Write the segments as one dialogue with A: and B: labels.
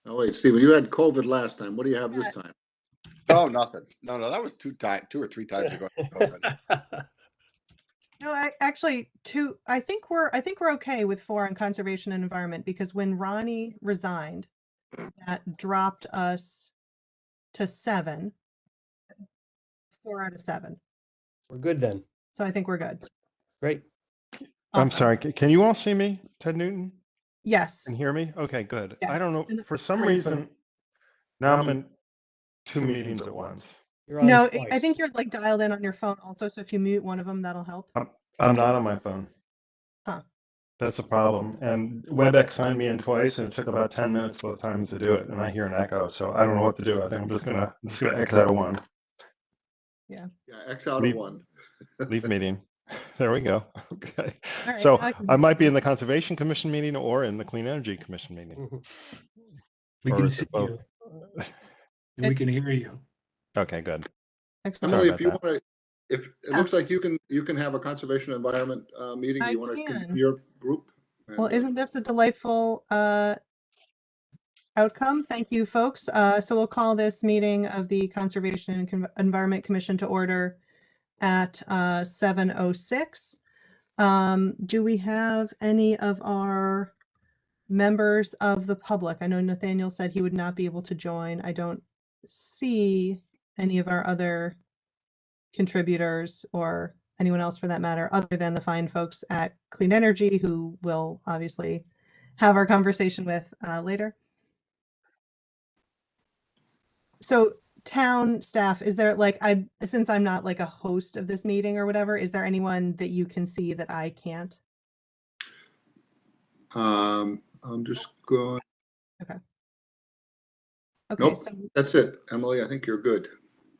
A: Oh, wait, Stephen, you had COVID last time. What do you have this time?
B: Oh, nothing. No, that was two or three times ago.
C: No, I think we're okay with 4 on conservation and environment, because when Ronnie resigned, that dropped us to 7. 4 out of 7.
D: We're good then.
C: So I think we're good.
D: Great.
E: I'm
C: Awesome.
E: sorry. Can you all see me, Ted Newton?
C: Yes.
E: And hear me? Okay, good. I don't
C: Yes.
E: know. For some reason, now I'm in 2 meetings at once.
D: You're on
C: No,
D: twice.
C: I think you're like dialed in on your phone also. So if you mute one of them, that'll help.
E: I'm not on my phone.
C: Huh.
E: That's a problem. And WebEx signed me in twice, and it took about 10 minutes both times to do it. And I hear an echo, so I don't know what to do. I think I'm just gonna X out of one.
C: Yeah.
A: Yeah, X out of 1.
E: Leave meeting. There we go. Okay.
C: All right,
E: So
C: now
E: I might be in the Conservation Commission meeting or in the Clean Energy Commission meeting.
F: We
E: Or
F: can
E: is
F: see
E: it both?
F: you. And we can hear you.
E: Okay, good.
C: Excellent.
A: Emily,
E: Sorry
A: if you
E: about
A: want to, if it looks like you can have a conservation environment meeting,
C: I
A: you want to
C: can.
A: continue your group?
C: Well, isn't this a delightful outcome? Thank you, folks. So we'll call this meeting of the Conservation and Environment Commission to order at 7:06. Do we have any of our members of the public? I know Nathaniel said he would not be able to join. I don't see any of our other contributors or anyone else for that matter, other than the fine folks at Clean Energy, who will obviously have our conversation with later. So town staff, is there like, since I'm not like a host of this meeting or whatever, is there anyone that you can see that I can't?
A: I'm just going.
C: Okay,
A: Nope,
C: so
A: that's it, Emily. I think you're good.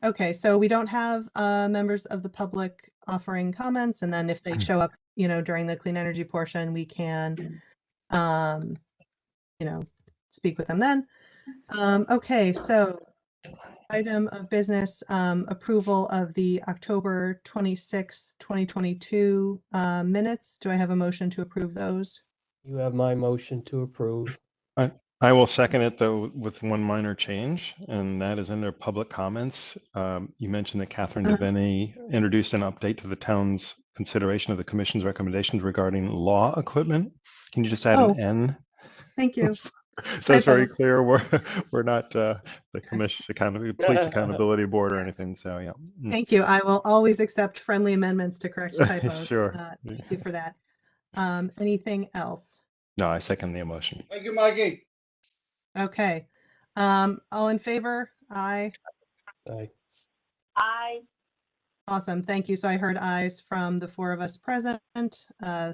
C: okay, so we don't have members of the public offering comments, and then if they show up, during the clean energy portion, we can, speak with them then. Okay, so item of business, approval of the October 26, 2022 minutes. Do I have a motion to approve those?
D: You have my motion to approve.
E: I will second it, though, with one minor change, and that is in their public comments. You mentioned that Catherine Devaney introduced an update to the town's consideration of the commission's recommendations regarding law equipment. Can you just add an N?
C: Thank you.
E: So it's very clear we're not the commission police accountability board or anything. So yeah.
C: Thank you. I will always accept friendly amendments to correct typos.
E: Sure.
C: Thank you for that. Anything else?
E: No, I second the emotion.
B: Thank you, Mikey.
C: Okay. All in favor? Aye.
D: Aye.
G: Aye.
C: Awesome. Thank you. So I heard ayes from the 4 of us present,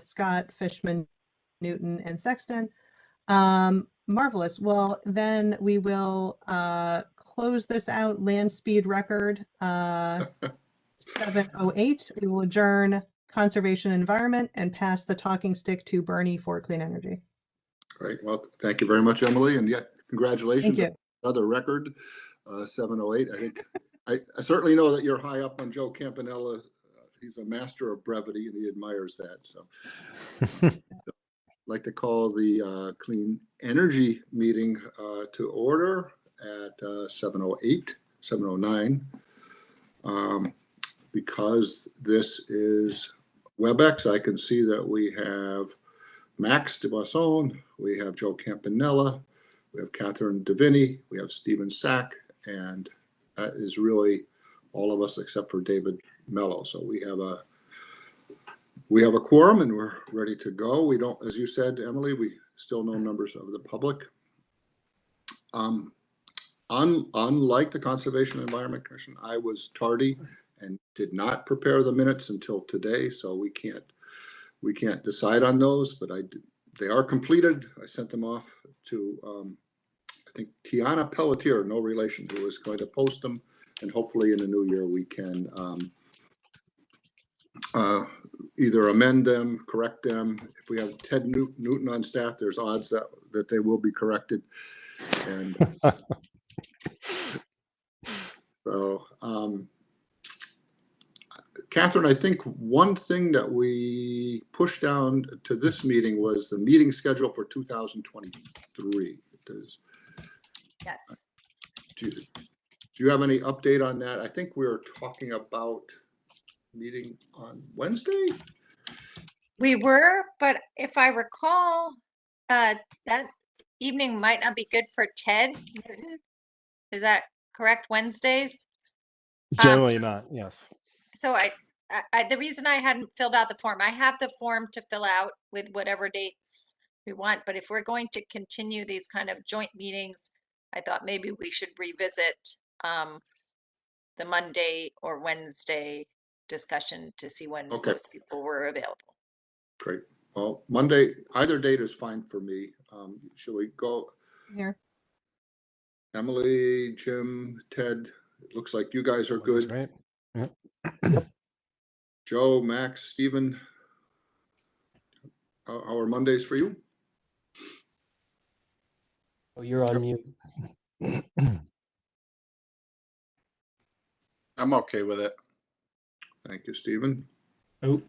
C: Scott, Fishman, Newton, and Sexton. Marvelous. Well, then we will close this out. Land speed record 7:08. We will adjourn conservation environment and pass the talking stick to Bernie for clean energy.
A: Great. Well, thank you very much, Emily. And yet, congratulations.
C: Thank you.
A: Another record, 7:08. I think I certainly know that you're high up on Joe Campanella. He's a master of brevity and he admires that. So I'd like to call the clean energy meeting to order at 7:08, 7:09. Because this is WebEx, I can see that we have Max DeBasson, we have Joe Campanella, we have Catherine Devaney, we have Stephen Sack, and that is really all of us except for David Mello. So we have a quorum and we're ready to go. We don't, as you said, Emily, we still no members of the public. Unlike the Conservation and Environment Commission, I was tardy and did not prepare the minutes until today, so we can't decide on those, but they are completed. I sent them off to I think Tiana Pelletier, no relation, who is going to post them, and hopefully in the new year we can either amend them, correct them. If we have Ted Newton on staff, there's odds that they will be corrected. And so Catherine, I think one thing that we pushed down to this meeting was the meeting schedule for 2023.
G: Yes.
A: Do you have any update on that? I think we were talking about meeting on Wednesday.
G: We were, but if I recall, that evening might not be good for Ted Newton. Is that correct? Wednesdays?
E: Generally not, yes.
G: So the reason I hadn't filled out the form, I have the form to fill out with whatever dates we want, but if we're going to continue these kind of joint meetings, I thought maybe we should revisit the Monday or Wednesday discussion to see when
A: Okay.
G: most people were available.
A: Great. Well, Monday, either date is fine for me. Shall we go?
C: Here.
A: Emily, Jim, Ted, it looks like you guys are good.
E: Right.
A: Joe, Max, Stephen, how are Mondays for you?
D: Oh, you're on mute.
B: I'm okay with it.
A: Thank you, Stephen.
F: Oh,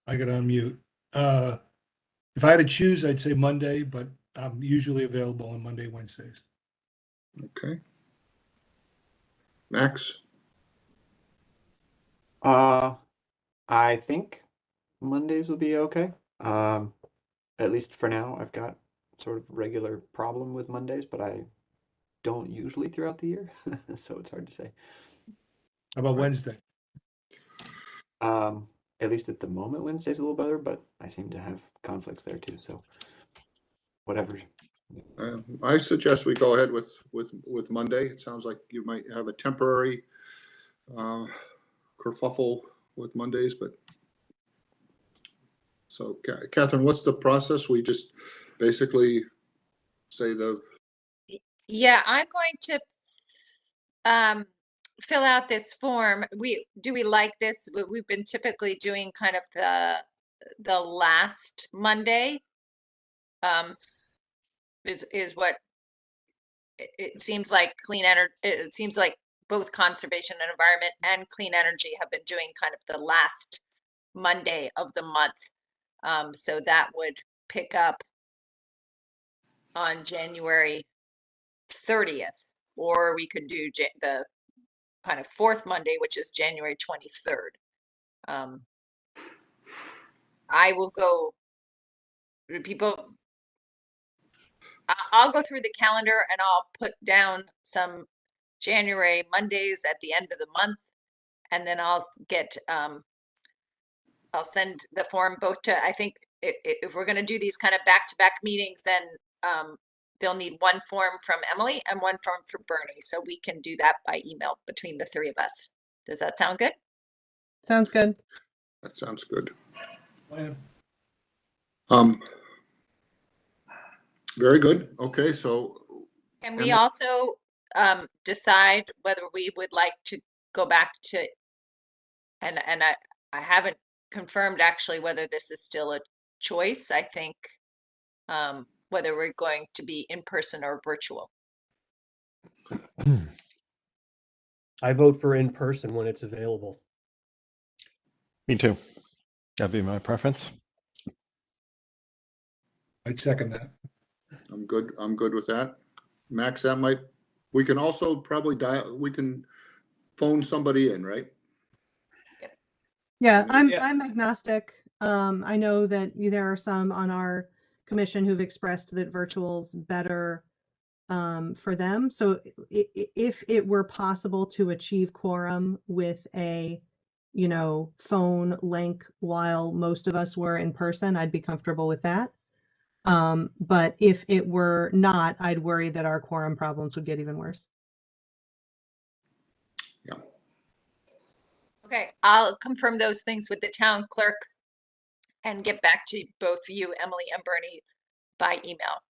F: I got on mute. If I had to choose, I'd say Monday, but I'm usually available on Monday, Wednesdays.
A: Okay. Max?
H: I think Mondays will be okay. At least for now, I've got sort of regular problem with Mondays, but I don't usually throughout the year, so it's hard to say.
F: How about Wednesday?
H: At least at the moment, Wednesday's a little better, but I seem to have conflicts there too. So whatever.
A: I suggest we go ahead with Monday. It sounds like you might have a temporary kerfuffle with Mondays, but so Catherine, what's the process? We just basically say
G: Yeah, I'm going to fill out this form. Do we like this? We've been typically doing kind of the last Monday. Is what it seems like. Clean energy. It seems like both conservation and environment and clean energy have been doing kind of the last Monday of the month. So that would pick up on January 30th, or we could do the kind of fourth Monday, which is January 23rd. I will go, people, I'll go through the calendar and I'll put down some January Mondays at the end of the month, and then I'll get, I'll send the form both to, I think if we're going to do these kind of back-to-back meetings, then they'll need one form from Emily and one form for Bernie. So we can do that by email between the three of us. Does that sound good?
C: Sounds good.
A: that sounds good.
F: Plan.
A: Very good. Okay, so
G: Can we
A: Emily?
G: also decide whether we would like to go back to, and I haven't confirmed actually whether this is still a choice. I think whether we're going to be in person or virtual.
D: I vote for in person when it's available.
E: Me too. That'd be my preference.
F: I'd second that.
A: I'm good with that. Max, we can also probably we can phone somebody in, right?
C: Yeah,
F: Yeah.
C: I'm agnostic. I know that there are some on our commission who've expressed that virtual's better for them. So if it were possible to achieve quorum with a, phone link while most of us were in person, I'd be comfortable with that. But if it were not, I'd worry that our quorum problems would get even worse.
A: Yeah.
G: Okay, I'll confirm those things with the town clerk and get back to both you, Emily and Bernie, by email.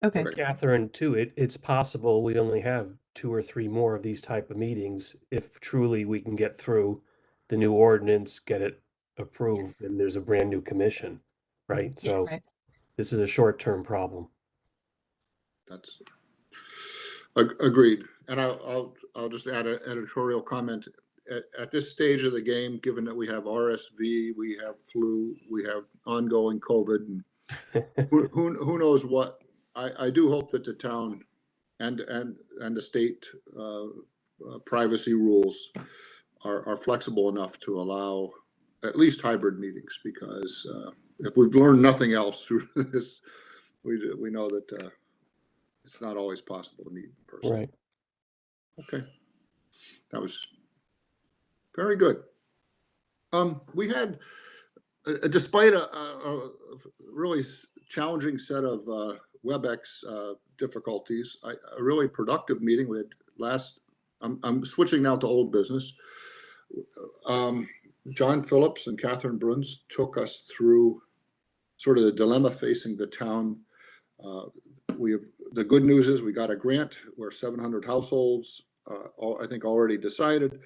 C: Okay.
A: Great.
D: Catherine, too, it's possible we only have 2 or 3 more of these type of meetings if truly we can get through the new ordinance, get it approved,
G: Yes.
D: and there's a brand new commission, right? So
C: Right.
D: this is a short-term problem.
A: That's agreed. And I'll just add an editorial comment. At this stage of the game, given that we have RSV, we have flu, we have ongoing COVID, and who knows what, I do hope that the town and the state privacy rules are flexible enough to allow at least hybrid meetings, because if we've learned nothing else through this, we know that it's not always possible to meet in person.
D: Right.
A: Okay, that was very good. We had, despite a really challenging set of WebEx difficulties, a really productive meeting. We had I'm switching now to old business. John Phillips and Catherine Bruns took us through sort of the dilemma facing the town. The good news is we got a grant where 700 households, I think, already decided.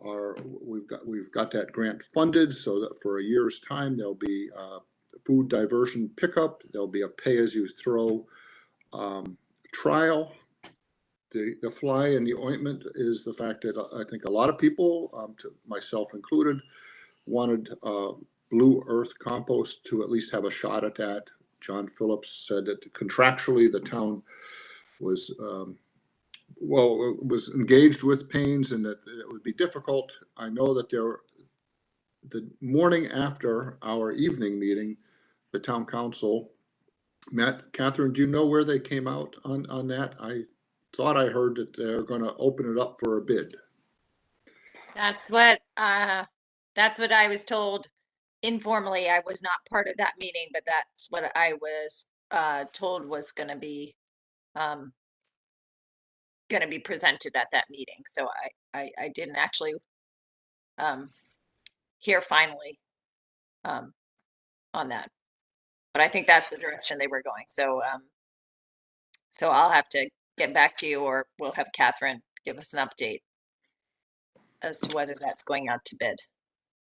A: We've got that grant funded, so that for a year's time there'll be food diversion pickup. There'll be a pay-as-you-throw trial. The fly in the ointment is the fact that I think a lot of people, myself included, wanted Blue Earth compost to at least have a shot at that. John Phillips said that contractually the town was was engaged with Paynes and that it would be difficult. I know that the morning after our evening meeting, the town council met. Catherine, do you know where they came out on that? I thought I heard that they're going to open it up for a bid.
G: That's what I was told informally. I was not part of that meeting, but that's what I was told was going to be presented at that meeting. So I didn't actually hear finally on that, but I think that's the direction they were going. So so I'll have to get back to you, or we'll have Catherine give us an update as to whether that's going out to bid.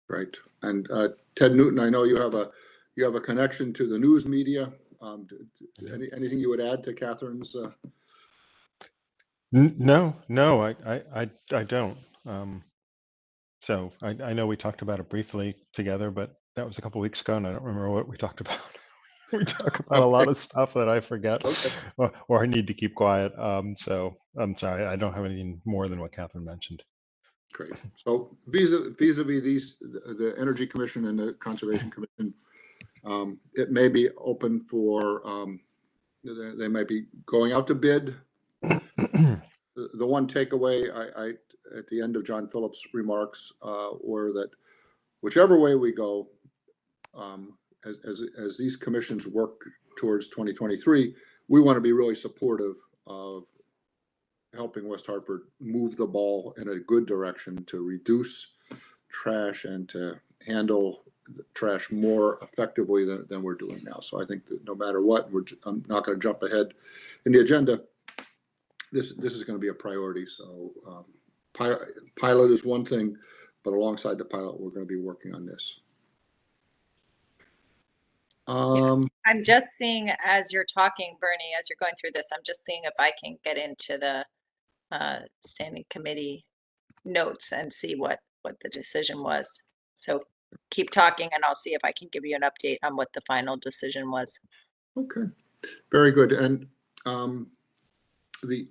A: Right. And Ted Newton, I know you have a connection to the news media. Anything you would add to Catherine's?
E: No, I don't. So I know we talked about it briefly together, but that was a couple weeks ago, and I don't remember what we talked about. We talk about a lot of stuff that I forget, or I need to keep quiet. So I'm sorry, I don't have anything more than what Catherine mentioned.
A: Great. So vis-a-vis these, the Energy Commission and the Conservation Commission, it may be open for, they might be going out to bid. The one takeaway I at the end of John Phillips' remarks were that whichever way we go, as these commissions work towards 2023, we want to be really supportive of helping West Hartford move the ball in a good direction to reduce trash and to handle trash more effectively than we're doing now. So I think that no matter what, I'm not going to jump ahead in the agenda. This is going to be a priority. So pilot is one thing, but alongside the pilot, we're going to be working on this.
G: I'm just seeing, as you're talking, Bernie, as you're going through this, I'm just seeing if I can get into the standing committee notes and see what the decision was. So keep talking and I'll see if I can give you an update on what the final decision was.
A: Okay, very good. And the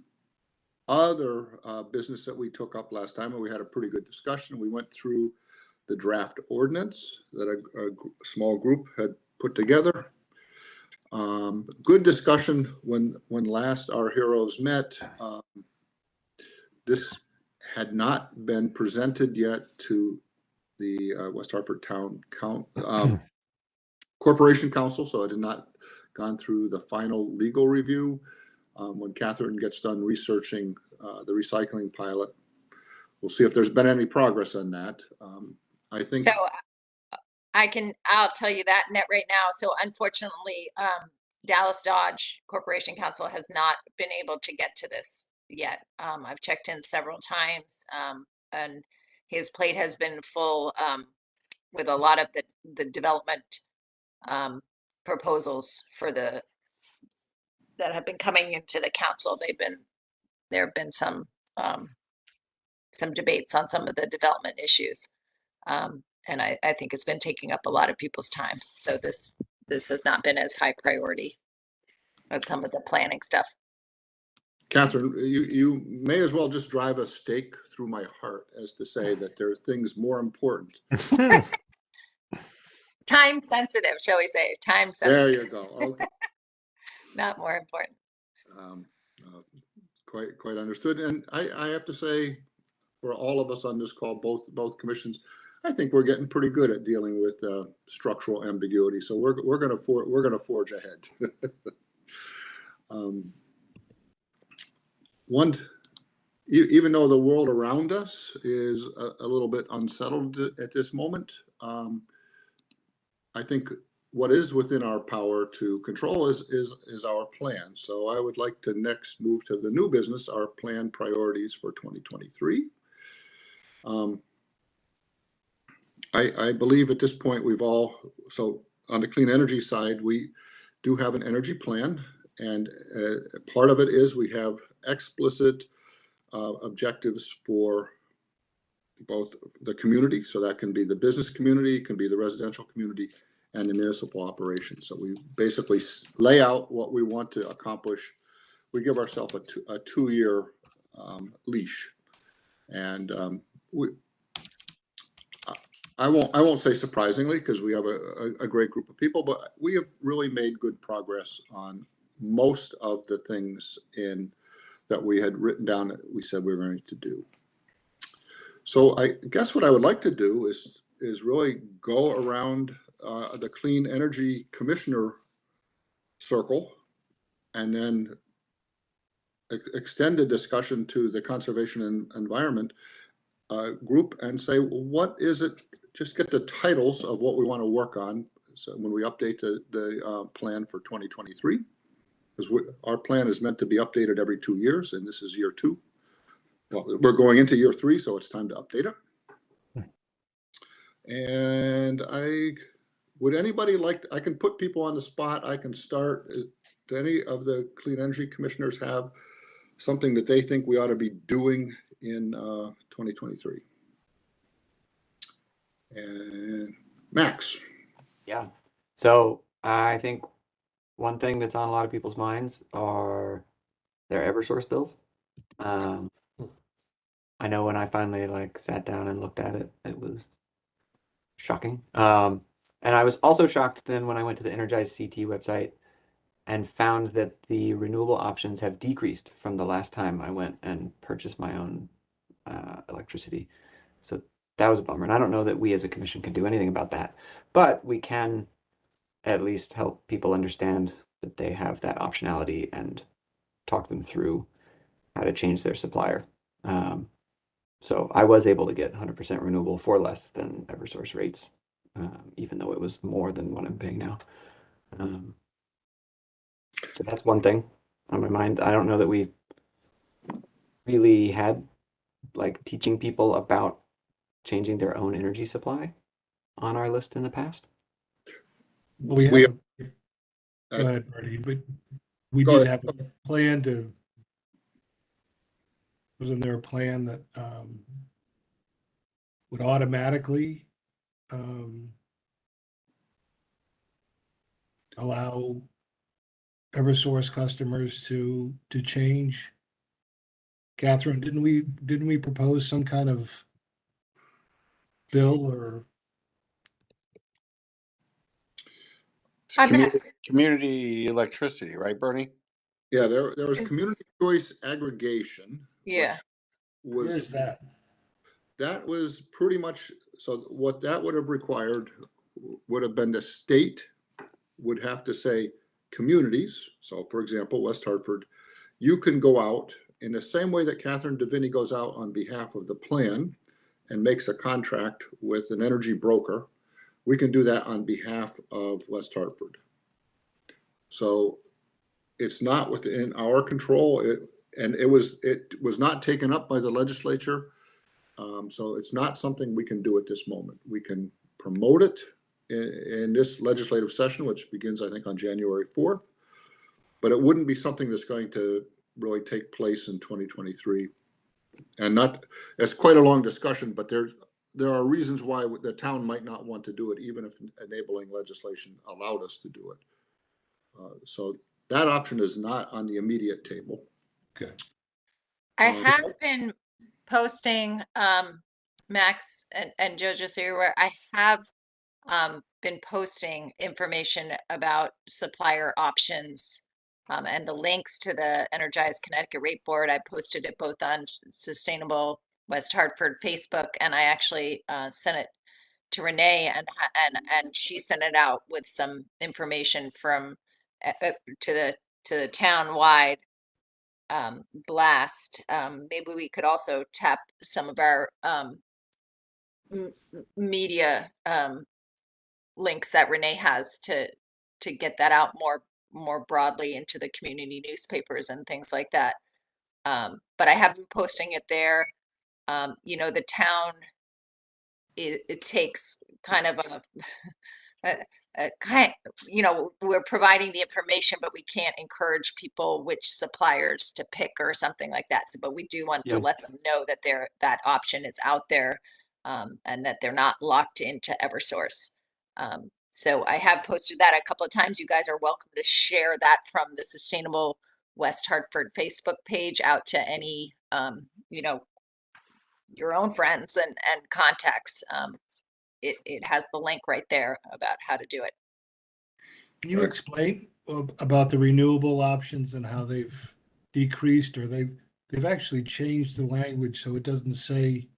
A: other business that we took up last time, and we had a pretty good discussion, we went through the draft ordinance that a small group had put together. Good discussion when last our heroes met. This had not been presented yet to the West Hartford Town Corporation Council, so it had not gone through the final legal review. When Catherine gets done researching the recycling pilot, we'll see if there's been any progress on that. I think
G: so. I'll tell you that net right now. So unfortunately, Dallas Dodge Corporation Council has not been able to get to this yet. I've checked in several times, and his plate has been full with a lot of the development proposals for that have been coming into the council. There have been some debates on some of the development issues. And I think it's been taking up a lot of people's time. So this has not been as high priority as some of the planning stuff.
A: Catherine, you may as well just drive a stake through my heart as to say that there are things more important.
G: Time sensitive, shall we say? Time
A: There
G: sensitive,
A: you go. Okay.
G: not more important.
A: Um, quite understood. And I have to say, for all of us on this call, both commissions, I think we're getting pretty good at dealing with structural ambiguity. So we're gonna forge ahead. Even though the world around us is a little bit unsettled at this moment, I think what is within our power to control is our plan. So I would like to next move to the new business, our plan priorities for 2023. I believe at this point so on the clean energy side, we do have an energy plan, and part of it is we have explicit objectives for both the community, so that can be the business community, it can be the residential community, and the municipal operations. So we basically lay out what we want to accomplish. We give ourselves a two-year leash, and I won't say surprisingly, because we have a great group of people, but we have really made good progress on most of the things that we had written down that we said we were going to do. So I guess what I would like to do is really go around the Clean Energy Commissioner circle, and then extend the discussion to the Conservation and Environment group and say, well, what is it? Just get the titles of what we want to work on. So when we update the plan for 2023, because our plan is meant to be updated every 2 years, and this is year 2. Well, we're going into year 3, so it's time to update it. And would anybody I can put people on the spot. I can start. Do any of the Clean Energy Commissioners have something that they think we ought to be doing in 2023? And Max.
H: Yeah. So I think one thing that's on a lot of people's minds are their Eversource bills. I know when I finally sat down and looked at it, it was shocking. And I was also shocked then when I went to the Energize CT website and found that the renewable options have decreased from the last time I went and purchased my own electricity. So that was a bummer. And I don't know that we as a commission can do anything about that, but we can at least help people understand that they have that optionality and talk them through how to change their supplier. So I was able to get 100% renewable for less than Eversource rates, even though it was more than what I'm paying now. So that's one thing on my mind. I don't know that we really had teaching people about changing their own energy supply on our list in the past.
F: Well, we have. Go ahead, Bertie. But we did have a plan to. Wasn't there a plan that would automatically allow Eversource customers to change? Catherine, didn't we propose some kind of bill or
B: community electricity, right, Bernie?
A: Yeah, there was community choice aggregation.
G: Yeah.
F: Where is that?
A: That was pretty much, so what that would have required would have been the state would have to say communities. So for example, West Hartford, you can go out in the same way that Catherine Deviney goes out on behalf of the plan and makes a contract with an energy broker. We can do that on behalf of West Hartford. So it's not within our control. It was not taken up by the legislature. So it's not something we can do at this moment. We can promote it in this legislative session, which begins, I think, on January 4th, but it wouldn't be something that's going to really take place in 2023. And it's quite a long discussion, but there are reasons why the town might not want to do it, even if enabling legislation allowed us to do it. So that option is not on the immediate table.
F: Okay.
G: I
A: Um,
G: have been posting, Max and Jojo, so you're aware, I have been posting information about supplier options and the links to the Energize Connecticut Rate Board. I posted it both on Sustainable West Hartford Facebook, and I actually sent it to Renee, and she sent it out with some information from to the town wide blast. Maybe we could also tap some of our media links that Renee has to get that out more broadly into the community newspapers and things like that. But I have been posting it there. You know, the town, it takes kind of a kind, you know, we're providing the information, but we can't encourage people which suppliers to pick or something like that. So, but we do want to
H: Yeah.
G: let them know that that option is out there, and that they're not locked into Eversource. So I have posted that a couple of times. You guys are welcome to share that from the Sustainable West Hartford Facebook page out to any, you know, your own friends and contacts. It has the link right there about how to do it.
F: Can you explain about the renewable options and how they've decreased, or they've actually changed the language so it doesn't say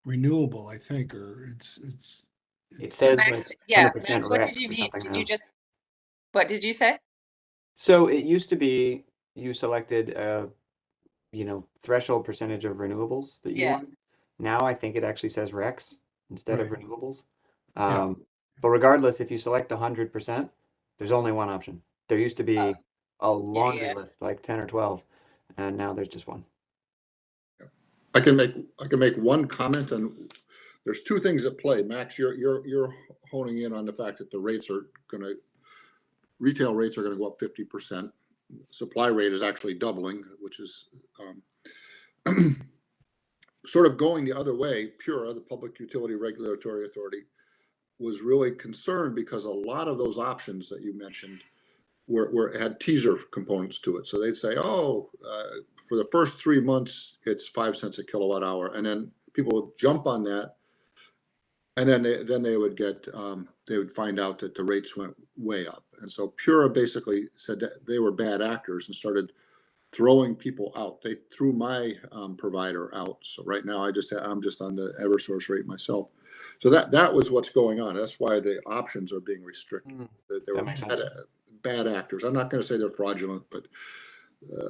F: renewable, I think, or
H: It
G: So
H: says
G: Max,
H: like
G: yeah,
H: 100%
G: Max, what did
H: RECs
G: you
H: or
G: mean?
H: something
G: Did
H: now.
G: you just, what did you say?
H: So it used to be you selected a, you know, threshold percentage of renewables that you
G: Yeah.
H: want. Now I think it actually says RECs instead of
F: Right.
H: renewables.
F: Yeah.
H: But regardless, if you select 100%, there's only one option. There used to be a laundry
G: yeah.
H: list, like 10 or 12, and now there's just one.
A: I can make one comment, and there's two things at play. Max, you're honing in on the fact that the rates are retail rates are gonna go up 50%. Supply rate is actually doubling, which is sort of going the other way. PURA, the Public Utility Regulatory Authority, was really concerned because a lot of those options that you mentioned had teaser components to it. So they'd say, oh, for the first 3 months, it's 5 cents a kilowatt hour. And then people would jump on that. And then they would they would find out that the rates went way up. And so PURA basically said that they were bad actors and started throwing people out. They threw my provider out. So right now I'm just on the Eversource rate myself. So that was what's going on. That's why the options are being restricted. They
H: That
A: were
H: makes sense.
A: bad actors. I'm not going to say they're fraudulent, but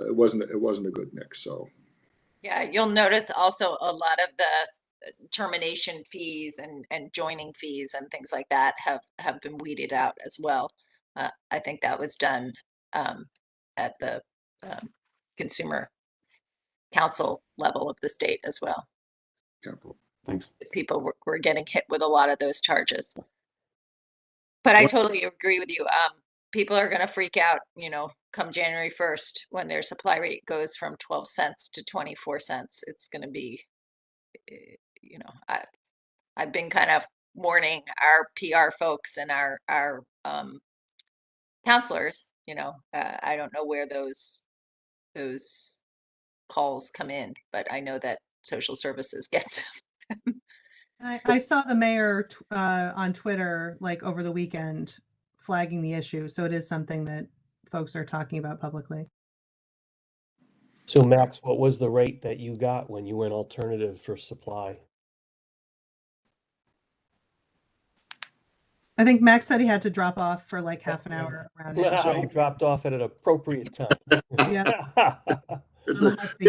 A: it wasn't a good mix. So
G: Yeah, you'll notice also a lot of the termination fees and joining fees and things like that have been weeded out as well. I think that was done at the consumer council level of the state as well.
A: yeah.
H: Thanks.
G: Because people were getting hit with a lot of those charges. But I totally agree with you. People are going to freak out, you know, come January 1st when their supply rate goes from 12 cents to 24 cents. It's going to be, you know, I've been kind of warning our PR folks and our counselors, you know, I don't know where those calls come in, but I know that social services gets them.
C: I saw the mayor on Twitter like over the weekend flagging the issue. So it is something that folks are talking about publicly.
D: So Max, what was the rate that you got when you went alternative for supply?
C: I think Max said he had to drop off for like half an hour around it.
D: So you dropped off at an appropriate time.
C: Yeah.
A: It's
C: On the hot seat.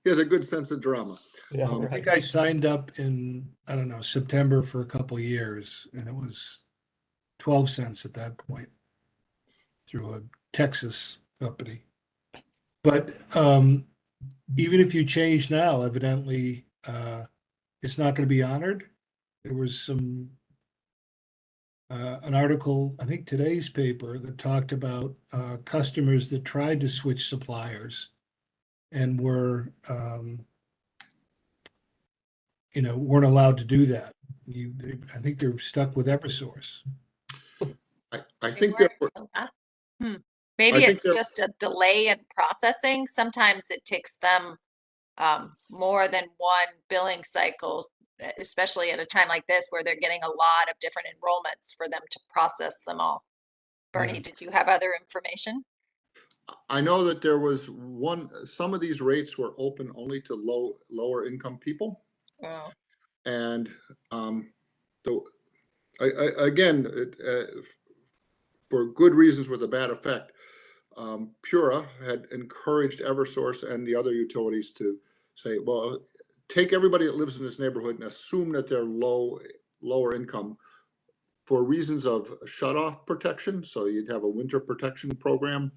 A: he has a good sense of drama.
D: Yeah,
F: I
D: right.
F: think I signed up in, I don't know, September for a couple of years, and it was 12 cents at that point through a Texas company. But even if you change now, evidently it's not going to be honored. There was an article, I think today's paper, that talked about customers that tried to switch suppliers and were, weren't allowed to do that. I think they're stuck with Eversource.
A: I think there were
G: Maybe
A: think
G: it's
A: that-
G: just a delay in processing. Sometimes it takes them more than one billing cycle, especially at a time like this where they're getting a lot of different enrollments for them to process them all. Bernie,
F: Yeah.
G: did you have other information?
A: I know that there was some of these rates were open only to lower income people.
G: Oh,
A: And again, for good reasons with a bad effect, Pura had encouraged Eversource and the other utilities to say, well, take everybody that lives in this neighborhood and assume that they're lower income for reasons of shutoff protection. So you'd have a winter protection program.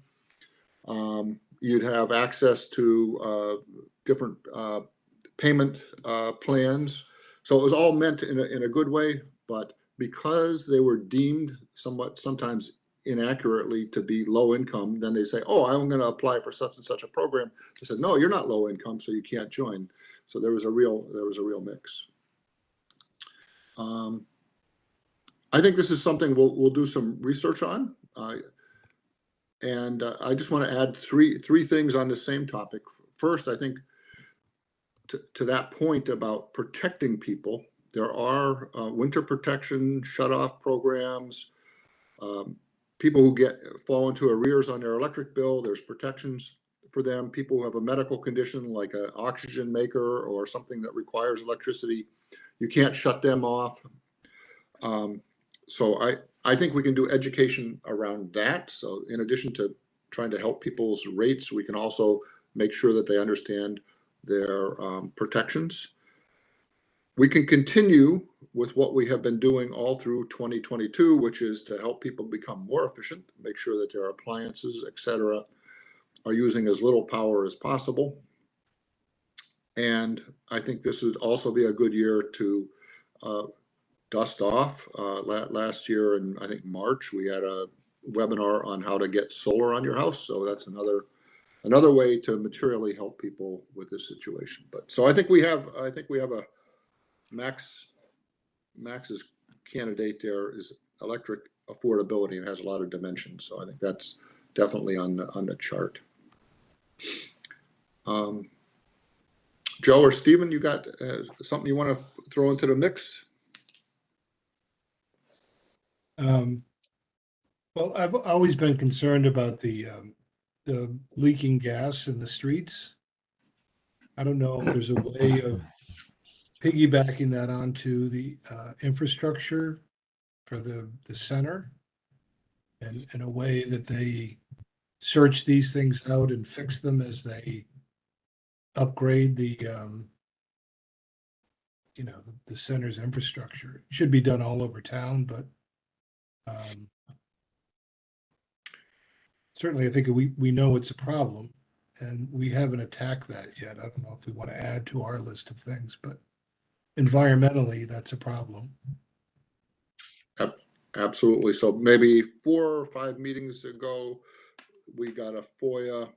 A: You'd have access to different payment plans. So it was all meant in a good way, but because they were deemed sometimes inaccurately to be low income, then they say, oh, I'm going to apply for such and such a program. They said, no, you're not low income, so you can't join. So there was a real mix. I think this is something we'll do some research on. And I just want to add three things on the same topic. First, I think to that point about protecting people, there are winter protection shutoff programs. People who fall into arrears on their electric bill, there's protections for them. People who have a medical condition like an oxygen maker or something that requires electricity, you can't shut them off. So I think we can do education around that. So in addition to trying to help people's rates, we can also make sure that they understand their protections. We can continue with what we have been doing all through 2022, which is to help people become more efficient, make sure that their appliances, et cetera, are using as little power as possible. And I think this would also be a good year to dust off. Last year in, I think, March, we had a webinar on how to get solar on your house. So that's another way to materially help people with this situation. But so I think we have a Max's candidate there is electric affordability and has a lot of dimensions. So I think that's definitely on the chart. Joe or Stephen, you got something you want to throw into the mix?
F: Well, I've always been concerned about the leaking gas in the streets. I don't know if there's a way of piggybacking that onto the infrastructure for the center, and in a way that they search these things out and fix them as they upgrade the the center's infrastructure. It should be done all over town, but certainly I think we know it's a problem, and we haven't attacked that yet. I don't know if we want to add to our list of things, but environmentally, that's a problem.
A: Absolutely. So maybe 4 or 5 meetings ago, we got a FOIA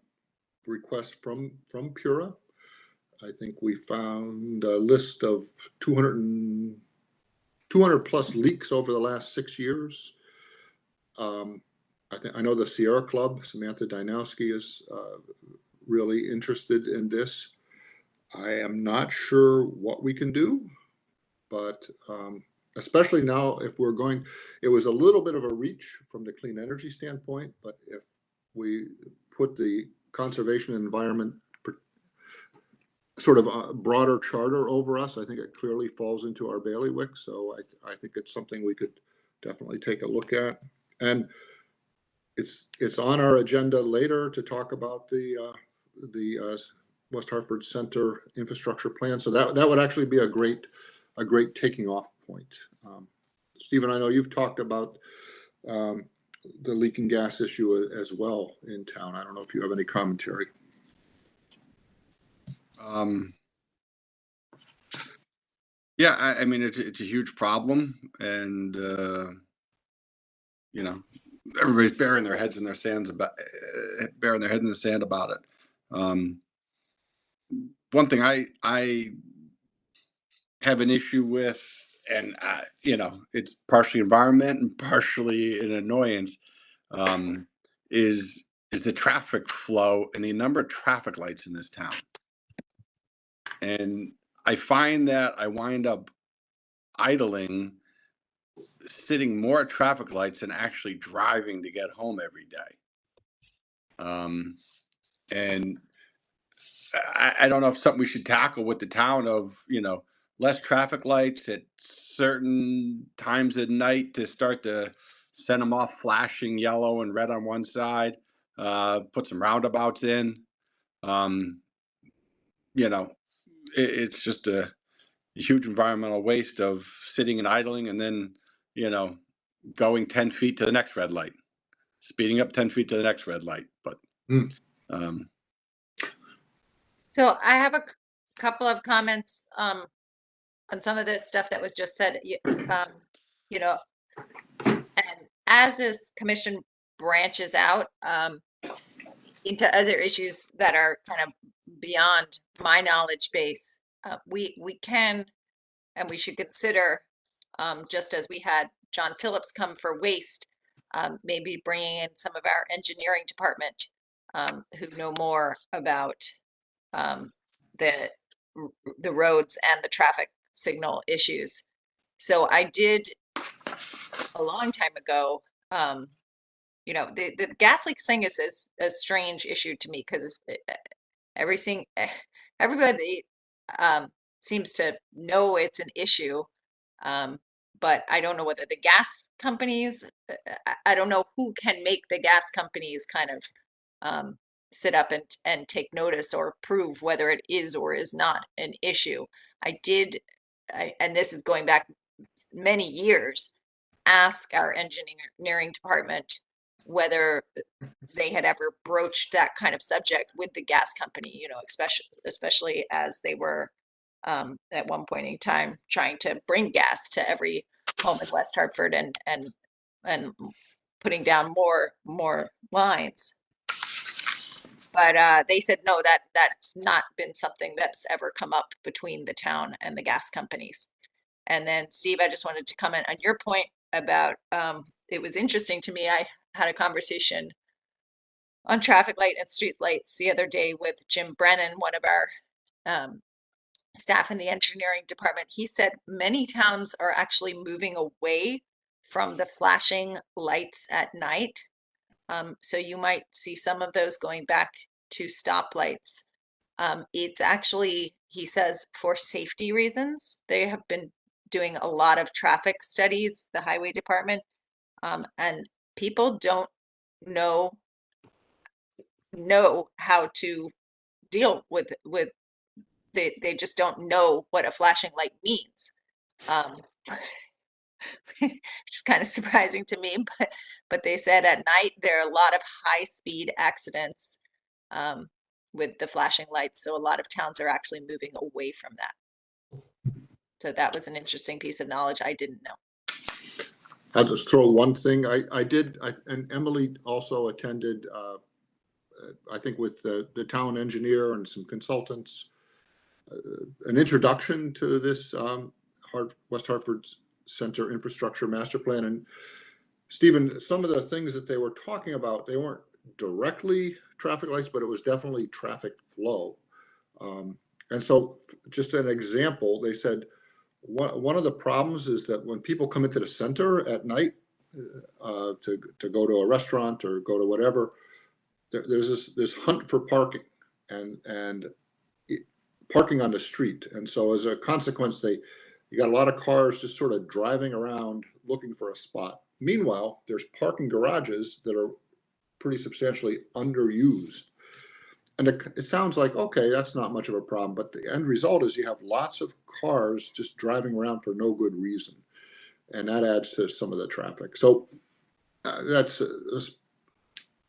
A: request from Pura. I think we found a list of 200 plus leaks over the last 6 years. I know the Sierra Club, Samantha Dynowski, is really interested in this. I am not sure what we can do, but especially now if we're going, it was a little bit of a reach from the clean energy standpoint, but if we put the conservation and environment sort of a broader charter over us, I think it clearly falls into our bailiwick. So I think it's something we could definitely take a look at. And it's on our agenda later to talk about the West Hartford Center infrastructure plan. So that would actually be a great taking off point. Stephen, I know you've talked about the leaking gas issue as well in town. I don't know if you have any commentary.
B: Yeah, I mean, it's a huge problem, and everybody's burying their heads in the sand about it. One thing I have an issue with, and it's partially environment and partially an annoyance, is is the traffic flow and the number of traffic lights in this town. And I find that I wind up idling, sitting more at traffic lights than actually driving to get home every day. And I don't know if something we should tackle with the town of, less traffic lights at certain times at night to start to send them off flashing yellow and red on one side, put some roundabouts in. It's just a huge environmental waste of sitting and idling and then, going 10 feet to the next red light, speeding up 10 feet to the next red light. But,
G: So I have a couple of comments on some of this stuff that was just said. And as this commission branches out into other issues that are kind of beyond my knowledge base, we can and we should consider, just as we had John Phillips come for waste, maybe bringing in some of our engineering department who know more about the roads and the traffic signal issues. So I did a long time ago, the gas leaks thing is a strange issue to me because everybody seems to know it's an issue, but I don't know whether the gas companies, I don't know who can make the gas companies kind of sit up and take notice or prove whether it is or is not an issue. And this is going back many years, ask our engineering department whether they had ever broached that kind of subject with the gas company, especially as they were at one point in time trying to bring gas to every home in West Hartford and putting down more lines. But they said, no, that's not been something that's ever come up between the town and the gas companies. And then Steve, I just wanted to comment on your point about, it was interesting to me. I had a conversation on traffic light and street lights the other day with Jim Brennan, one of our staff in the engineering department. He said many towns are actually moving away from the flashing lights at night. So you might see some of those going back to stoplights. It's actually, he says, for safety reasons. They have been doing a lot of traffic studies, the highway department, and people don't know how to deal with they just don't know what a flashing light means. Which is kind of surprising to me, but they said at night there are a lot of high speed accidents with the flashing lights. So a lot of towns are actually moving away from that. So that was an interesting piece of knowledge I didn't know.
A: I'll just throw one thing. And Emily also attended, I think with the town engineer and some consultants, an introduction to this West Hartford's Center Infrastructure Master Plan. And Stephen, some of the things that they were talking about, they weren't directly traffic lights, but it was definitely traffic flow. And so just an example, they said one of the problems is that when people come into the center at night to go to a restaurant or go to whatever, there's this hunt for parking and parking on the street. And so as a consequence, you got a lot of cars just sort of driving around looking for a spot. Meanwhile, there's parking garages that are pretty substantially underused. And it sounds like, okay, that's not much of a problem, but the end result is you have lots of cars just driving around for no good reason. And that adds to some of the traffic. So that's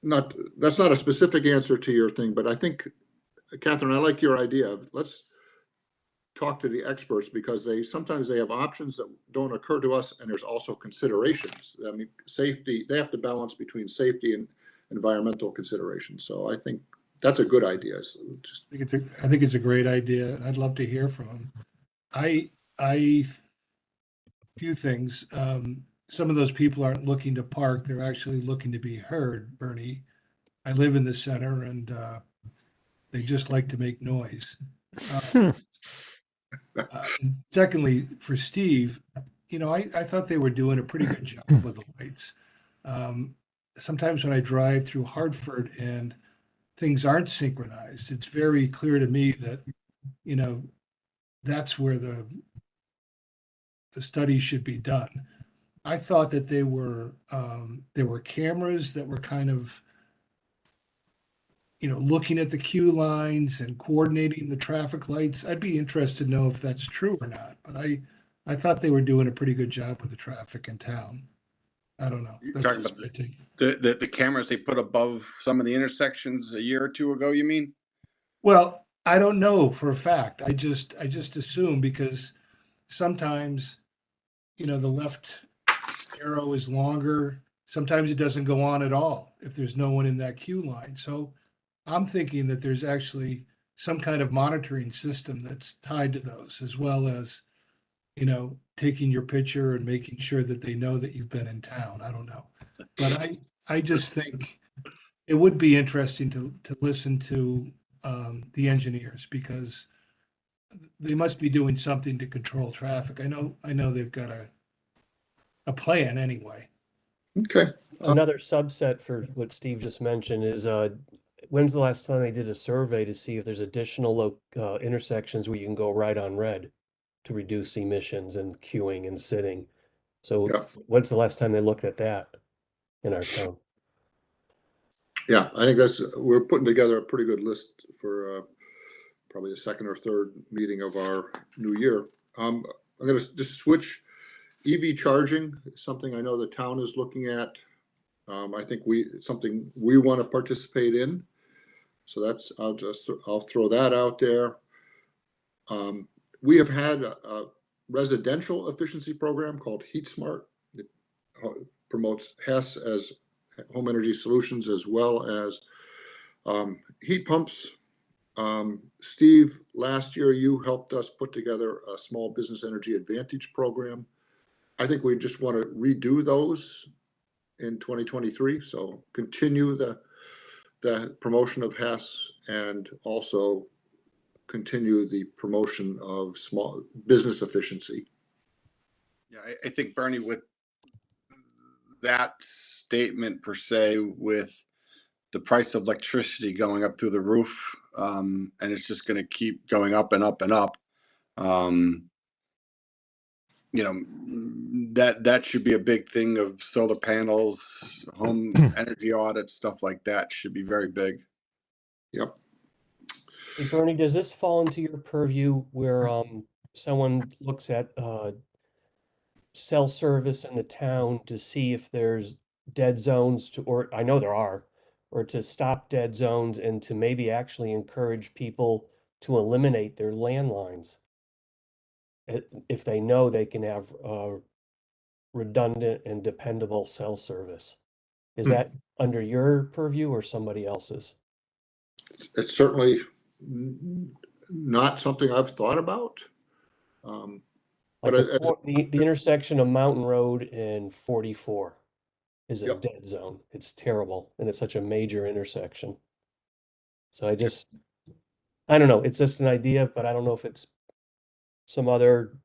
A: not a specific answer to your thing, but I think, Catherine, I like your idea. Let's talk to the experts because sometimes they have options that don't occur to us, and there's also considerations. I mean, safety, they have to balance between safety and environmental considerations. So I think that's a good idea. So
F: I think it's a great idea. I'd love to hear from them. Few things. Some of those people aren't looking to park; they're actually looking to be heard. Bernie, I live in the center and they just like to make noise. And secondly, for Steve, I thought they were doing a pretty good job with the lights. Sometimes when I drive through Hartford and things aren't synchronized, it's very clear to me that, that's where the study should be done. I thought that there were cameras that were kind of, looking at the queue lines and coordinating the traffic lights. I'd be interested to know if that's true or not, but I thought they were doing a pretty good job with the traffic in town. I don't know.
B: You're talking about the cameras they put above some of the intersections a year or two ago, you mean?
F: Well, I don't know for a fact. I just assume, because sometimes, the left arrow is longer. Sometimes it doesn't go on at all if there's no one in that queue line. So I'm thinking that there's actually some kind of monitoring system that's tied to those, as well as, taking your picture and making sure that they know that you've been in town. I don't know. But I just think it would be interesting to listen to the engineers, because they must be doing something to control traffic. I know they've got a plan anyway.
A: Okay.
D: Another subset for what Steve just mentioned is, when's the last time they did a survey to see if there's additional intersections where you can go right on red to reduce emissions and queuing and sitting? So
A: Yeah.
D: when's the last time they looked at that in our town?
A: Yeah, I think we're putting together a pretty good list for probably the second or third meeting of our new year. I'm going to just switch. EV charging is something I know the town is looking at. I think it's something we want to participate in. So I'll throw that out there. We have had a residential efficiency program called Heat Smart. It promotes HESS as home energy solutions, as well as heat pumps. Steve, last year you helped us put together a small business energy advantage program. I think we just want to redo those in 2023. So continue the promotion of HESS and also continue the promotion of small business efficiency.
B: Yeah, I think, Bernie, with that statement per se, with the price of electricity going up through the roof, and it's just going to keep going up and up and up, that should be a big thing of solar panels, home energy audits, stuff like that should be very big.
A: Yep.
D: Hey, Bernie, does this fall into your purview where someone looks at cell service in the town to see if there's dead zones or I know there are, or to stop dead zones and to maybe actually encourage people to eliminate their landlines if they know they can have redundant and dependable cell service? Is that under your purview or somebody else's?
A: It's certainly not something I've thought about.
D: Like
A: But
D: the intersection of Mountain Road and 44 is a
A: Yep.
D: dead zone. It's terrible, and it's such a major intersection. So I don't know. It's just an idea, but I don't know if it's some other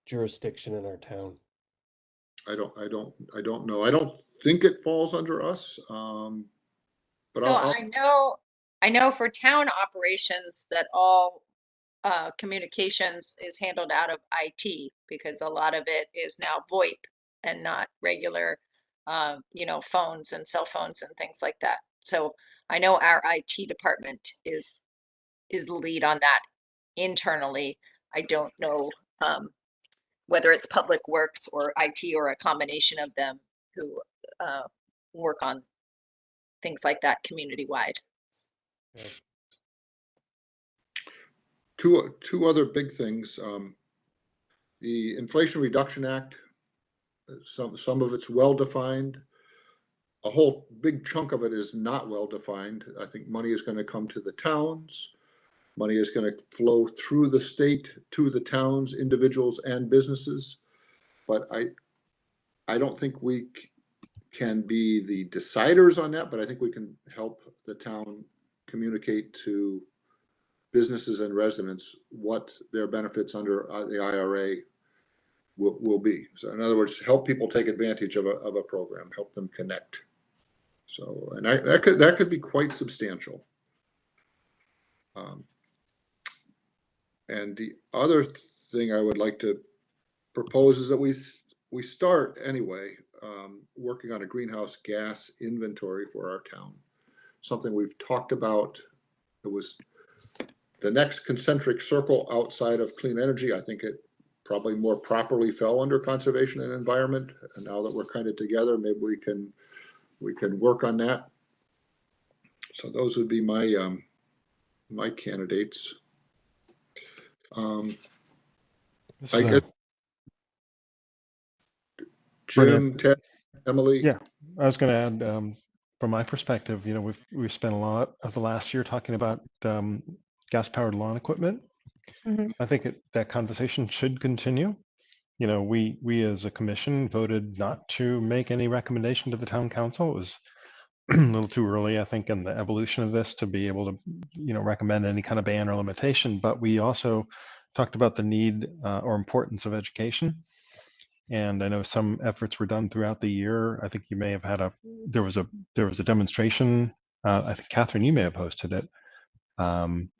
D: jurisdiction in our town.
A: I don't know. I don't think it falls under us. But
G: So I know for town operations that all communications is handled out of IT, because a lot of it is now VoIP and not regular, phones and cell phones and things like that. So I know our IT department is the lead on that internally. I don't know whether it's Public Works or IT or a combination of them who work on things like that community-wide.
D: Okay.
A: Two other big things. The Inflation Reduction Act, some of it's well-defined. A whole big chunk of it is not well-defined. I think money is going to come to the towns. Money is going to flow through the state to the towns, individuals, and businesses. But I don't think we can be the deciders on that, but I think we can help the town communicate to businesses and residents what their benefits under the IRA will be. So in other words, help people take advantage of a program, help them connect. So, and that could be quite substantial. And the other thing I would like to propose is that we start anyway, working on a greenhouse gas inventory for our town. Something we've talked about. It was the next concentric circle outside of clean energy. I think it probably more properly fell under conservation and environment. And now that we're kind of together, maybe we can work on that. So those would be my my candidates. I guess Jim, Ted, Emily.
E: Yeah, I was going to add, from my perspective, you know, we've spent a lot of the last year talking about gas-powered lawn equipment.
C: Mhm.
E: I think that conversation should continue. You know, we as a commission voted not to make any recommendation to the town council. It was a little too early, I think, in the evolution of this to be able to, you know, recommend any kind of ban or limitation. But we also talked about the need or importance of education. And I know some efforts were done throughout the year. I think you may have had there was a demonstration. I think Catherine, you may have hosted it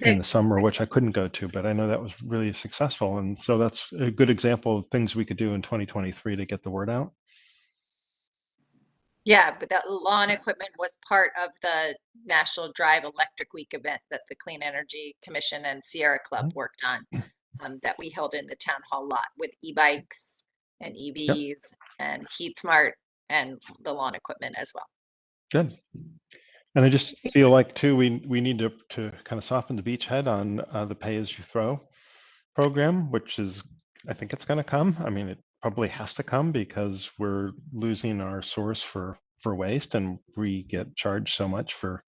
E: in the summer, which I couldn't go to, but I know that was really successful. And so that's a good example of things we could do in 2023 to get the word out.
G: Yeah, but that lawn equipment was part of the National Drive Electric Week event that the Clean Energy Commission and Sierra Club worked on, that we held in the town hall lot with e-bikes and EVs and Heat Smart and the lawn equipment as well.
E: Good. And I just feel like too, we need to kind of soften the beachhead on the pay as you throw program, which is, I think it's going to come. I mean, it probably has to come because we're losing our source for waste, and we get charged so much for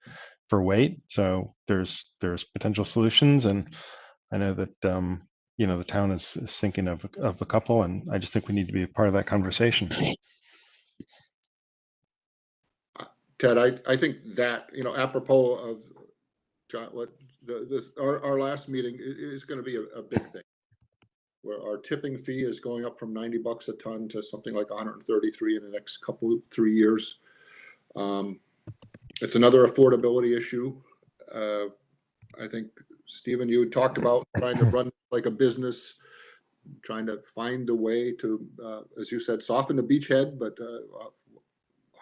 E: weight. So there's potential solutions, and I know that you know, the town is thinking of a couple, and I just think we need to be a part of that conversation.
A: Ted, I think that, you know, apropos of John, what our last meeting is going to be a big thing, where our tipping fee is going up from $90 a ton to something like 133 in the next 3 years. It's another affordability issue. I think, Stephen, you had talked about trying to run like a business, trying to find a way to, as you said, soften the beachhead, but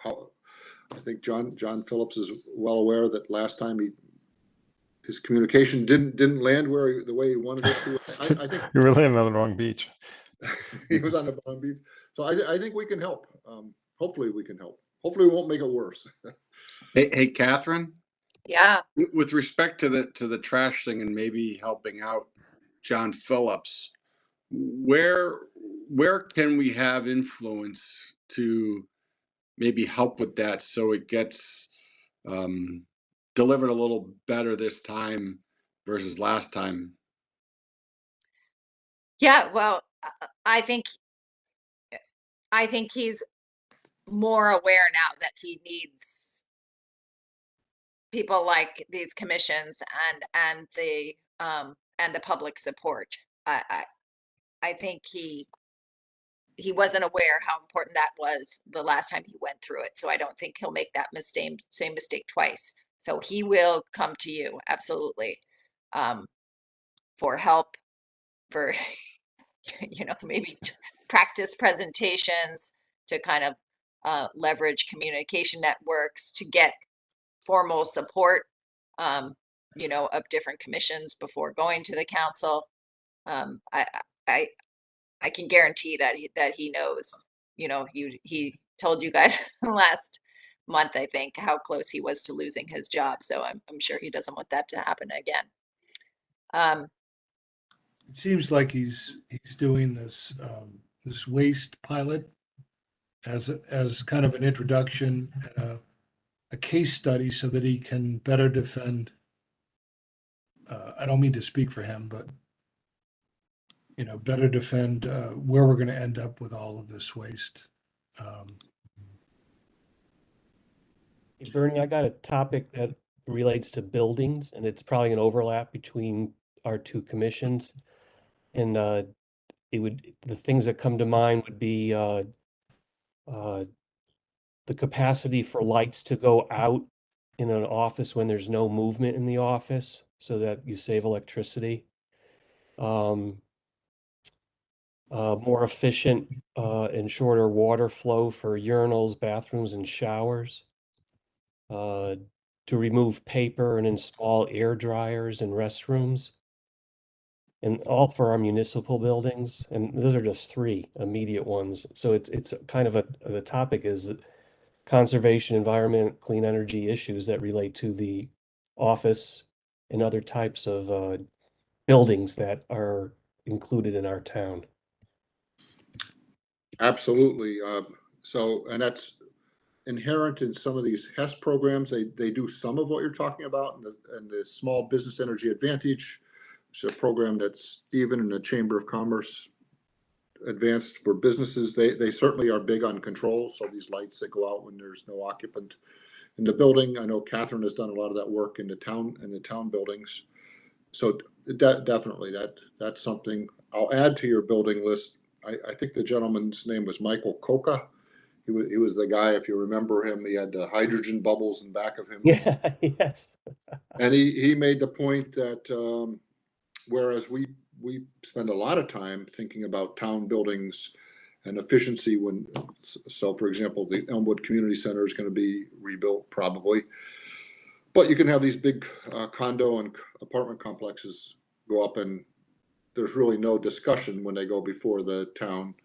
A: how I think John Phillips is well aware that last time his communication didn't land the way he wanted it to. I think
E: You're really on the wrong beach.
A: he was on the wrong beach. So I think we can help. Hopefully we can help. Hopefully we won't make it worse.
B: Hey, Catherine.
G: Yeah.
B: With respect to the trash thing and maybe helping out John Phillips, where can we have influence to maybe help with that so it gets delivered a little better this time versus last time?
G: Yeah, well, I think he's more aware now that he needs people like these commissions and the public support. I think he wasn't aware how important that was the last time he went through it. So I don't think he'll make that same mistake twice. So he will come to you, absolutely, for help, for, you know, maybe practice presentations, to kind of leverage communication networks, to get formal support, you know, of different commissions before going to the council. I can guarantee that he knows. You know, he told you guys last month, I think, how close he was to losing his job. So I'm sure he doesn't want that to happen again.
F: It seems like he's doing this this waste pilot as kind of an introduction and a case study so that he can better defend. I don't mean to speak for him, but you know, better defend where we're going to end up with all of this waste.
D: Hey, Bernie, I got a topic that relates to buildings, and it's probably an overlap between our two commissions. And the things that come to mind would be uh, the capacity for lights to go out in an office when there's no movement in the office, so that you save electricity. Um, More efficient and shorter water flow for urinals, bathrooms, and showers. Uh, to remove paper and install air dryers in restrooms. And all for our municipal buildings. And those are just three immediate ones. So it's kind of the topic is that conservation, environment, clean energy issues that relate to the office and other types of buildings that are included in our town.
A: Absolutely. So, and that's inherent in some of these HES programs. They do some of what you're talking about, and the Small Business Energy Advantage, which is a program that Stephen and the Chamber of Commerce advanced for businesses. They certainly are big on control. So these lights that go out when there's no occupant in the building. I know Catherine has done a lot of that work in the town buildings. So definitely that's something I'll add to your building list. I think the gentleman's name was Michael Coca. He was the guy, if you remember him, he had the hydrogen bubbles in back of him.
D: Yeah, yes.
A: And he made the point that whereas we spend a lot of time thinking about town buildings and efficiency so for example, the Elmwood Community Center is going to be rebuilt probably. But you can have these big condo and apartment complexes go up, and there's really no discussion when they go before the town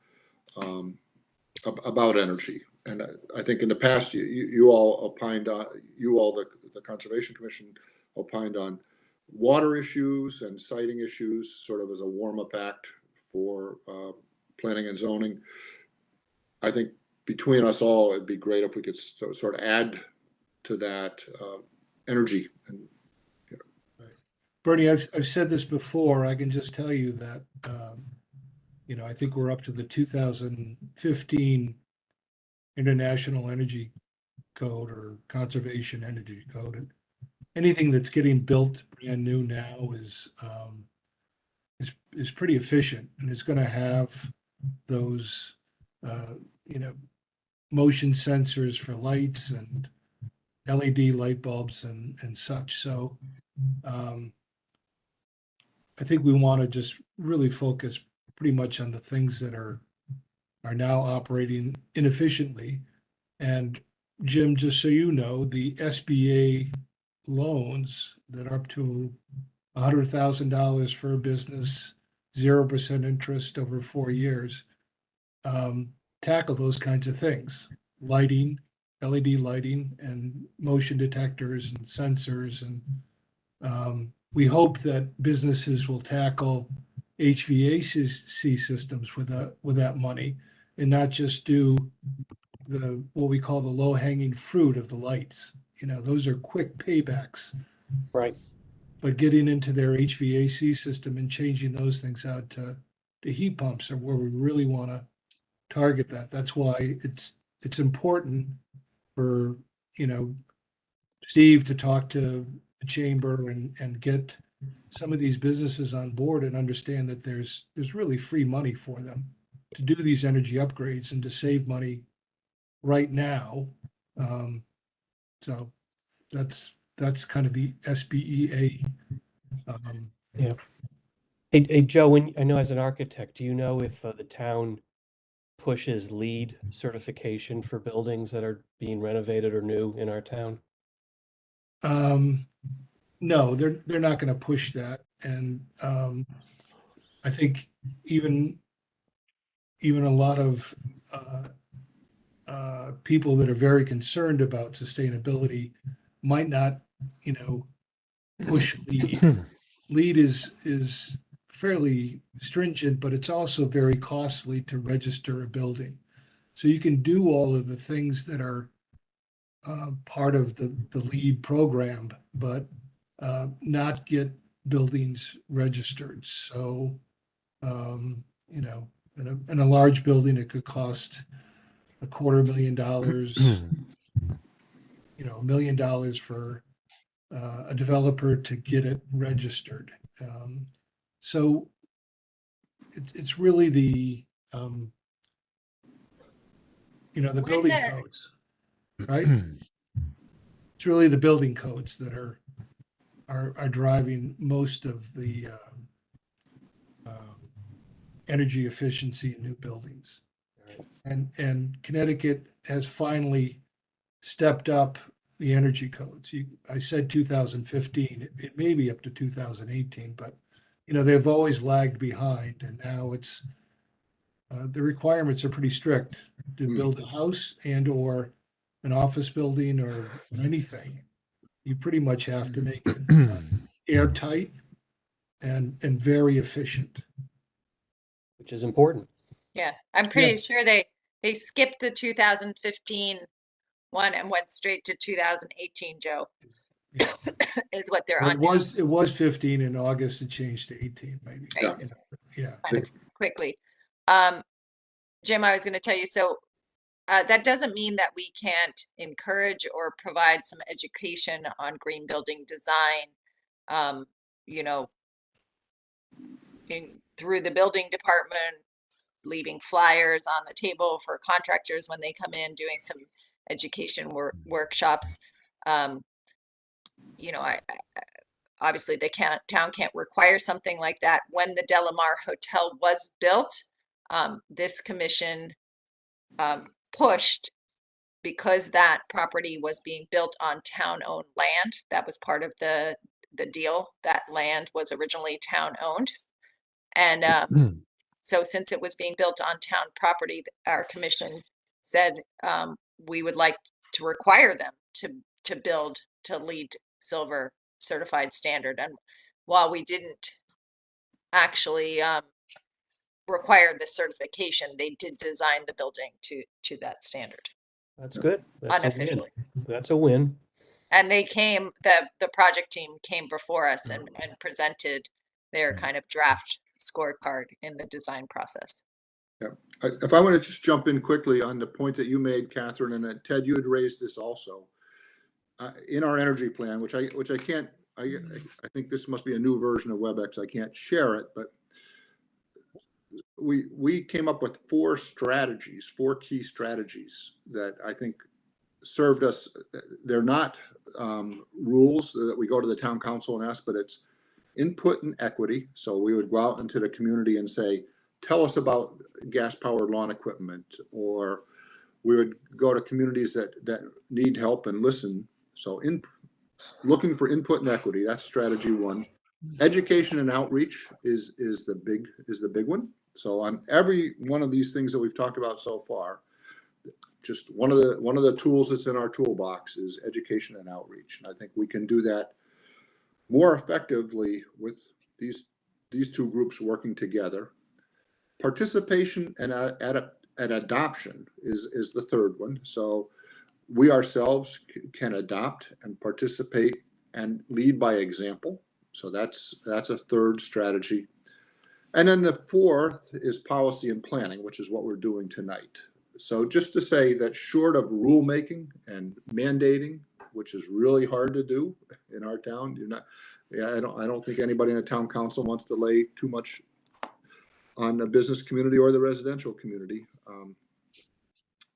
A: about energy. And I think in the past, you all opined on, the Conservation Commission opined on water issues and siting issues, sort of as a warm-up act for planning and zoning. I think between us all, it'd be great if we could sort of add to that energy. And
F: Bernie, I've said this before. I can just tell you that, I think we're up to the 2015 International Energy Code or Conservation Energy Code. And anything that's getting built brand new now is pretty efficient, and it's going to have those, motion sensors for lights and LED light bulbs and such. So I think we want to just really focus pretty much on the things that are now operating inefficiently. And Jim, just so you know, the SBA loans that are up to $100,000 for a business, 0% interest over 4 years, tackle those kinds of things: lighting, LED lighting, and motion detectors and sensors. And we hope that businesses will tackle HVAC systems with that money, and not just do what we call the low-hanging fruit of the lights. Those are quick paybacks.
D: Right.
F: But getting into their HVAC system and changing those things out to heat pumps are where we really want to target that. That's why it's important for Steve to talk to the chamber and get some of these businesses on board and understand that there's really free money for them to do these energy upgrades and to save money right now. So that's kind of the SBEA.
D: Yeah. Hey, Joe, I know as an architect, do you know if the town pushes LEED certification for buildings that are being renovated or new in our town?
F: No, they're not going to push that. And I think even a lot of people that are very concerned about sustainability might not, push LEED. LEED is fairly stringent, but it's also very costly to register a building. So you can do all of the things that are part of the LEED program, but not get buildings registered. So, in a large building, it could cost $250,000. $1 million for a developer to get it registered. So it's really the the
G: When
F: building
G: the-
F: codes, right? It's really the building codes that are driving most of the energy efficiency in new buildings. And Connecticut has finally stepped up the energy codes. I said 2015, it may be up to 2018, but they've always lagged behind, and now it's the requirements are pretty strict to build a house and or an office building or anything. You pretty much have to make it airtight and very efficient.
D: Which is important.
G: Yeah, I'm pretty sure they skipped the 2015 one and went straight to 2018, Joe.
F: Yeah.
G: Is what they're
F: Well,
G: on now,
F: it was 15 in August. It changed to 18, maybe.
G: Right.
F: Yeah.
G: kind of quickly. Jim, I was going to tell you, so that doesn't mean that we can't encourage or provide some education on green building design, through the building department, leaving flyers on the table for contractors when they come in, doing some education workshops. Obviously the town can't require something like that. When the Delamar Hotel was built, this commission pushed, because that property was being built on town-owned land. That was part of the deal. That land was originally town-owned. And so since it was being built on town property, our commission said we would like to require them to build to LEED Silver certified standard. And while we didn't actually require the certification, they did design the building to that standard.
D: That's good. That's a win.
G: Unofficially.
D: That's a win.
G: And they came, the project team came before us and presented their kind of draft scorecard in the design process.
A: Yeah. If I want to just jump in quickly on the point that you made, Catherine, and Ted, you had raised this also. In our energy plan, which I can't, I think this must be a new version of WebEx. I can't share it, but we came up with four key strategies that I think served us. They're not rules that we go to the town council and ask, but it's input and equity. So we would go out into the community and say, tell us about gas-powered lawn equipment, or we would go to communities that need help and listen. So looking for input and equity, that's strategy one. Education and outreach is the big one. So on every one of these things that we've talked about so far, just one of the tools that's in our toolbox is education and outreach. And I think we can do that more effectively with these two groups working together. Participation and adoption is the third one. So we ourselves can adopt and participate and lead by example. So that's a third strategy. And then the fourth is policy and planning, which is what we're doing tonight. So just to say that short of rulemaking and mandating, which is really hard to do in our town, I don't think anybody in the town council wants to lay too much on the business community or the residential community.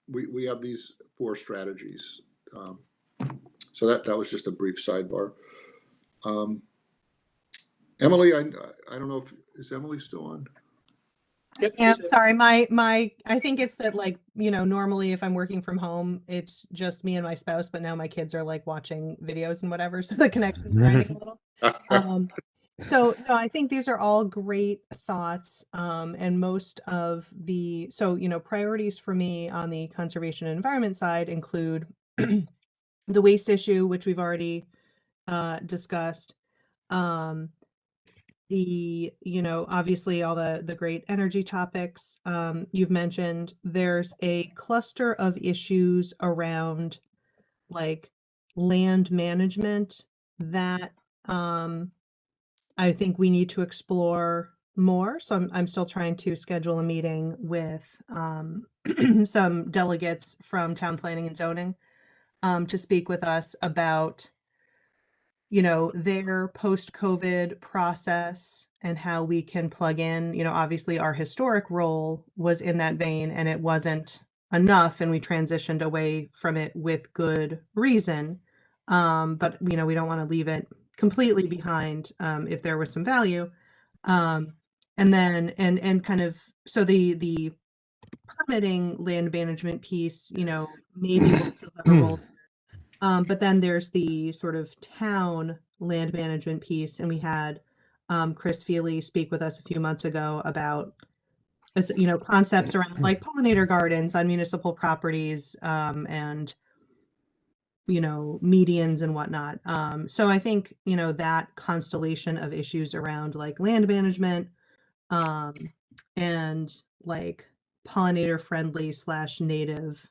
A: We have these four strategies. So that was just a brief sidebar. Emily, I don't know is Emily still on?
D: Yep.
C: Yeah, sorry. I think it's that, like, normally if I'm working from home, it's just me and my spouse, but now my kids are like watching videos and whatever. So the connection's grinding a little. So no, I think these are all great thoughts. And most of priorities for me on the conservation and environment side include the waste issue, which we've already discussed. Obviously all the great energy topics you've mentioned. There's a cluster of issues around like land management that I think we need to explore more. So I'm still trying to schedule a meeting with some delegates from town planning and zoning to speak with us about, you know, their post-COVID process and how we can plug in. You know, obviously our historic role was in that vein and it wasn't enough, and we transitioned away from it with good reason. But you know, we don't want to leave it completely behind if there was some value. And then and kind of so the permitting land management piece, you know, maybe we'll still have a role. But then there's the sort of town land management piece, and we had Chris Feely speak with us a few months ago about, you know, concepts around like pollinator gardens on municipal properties, and you know, medians and whatnot. So I think, you know, that constellation of issues around like land management, and like pollinator friendly / native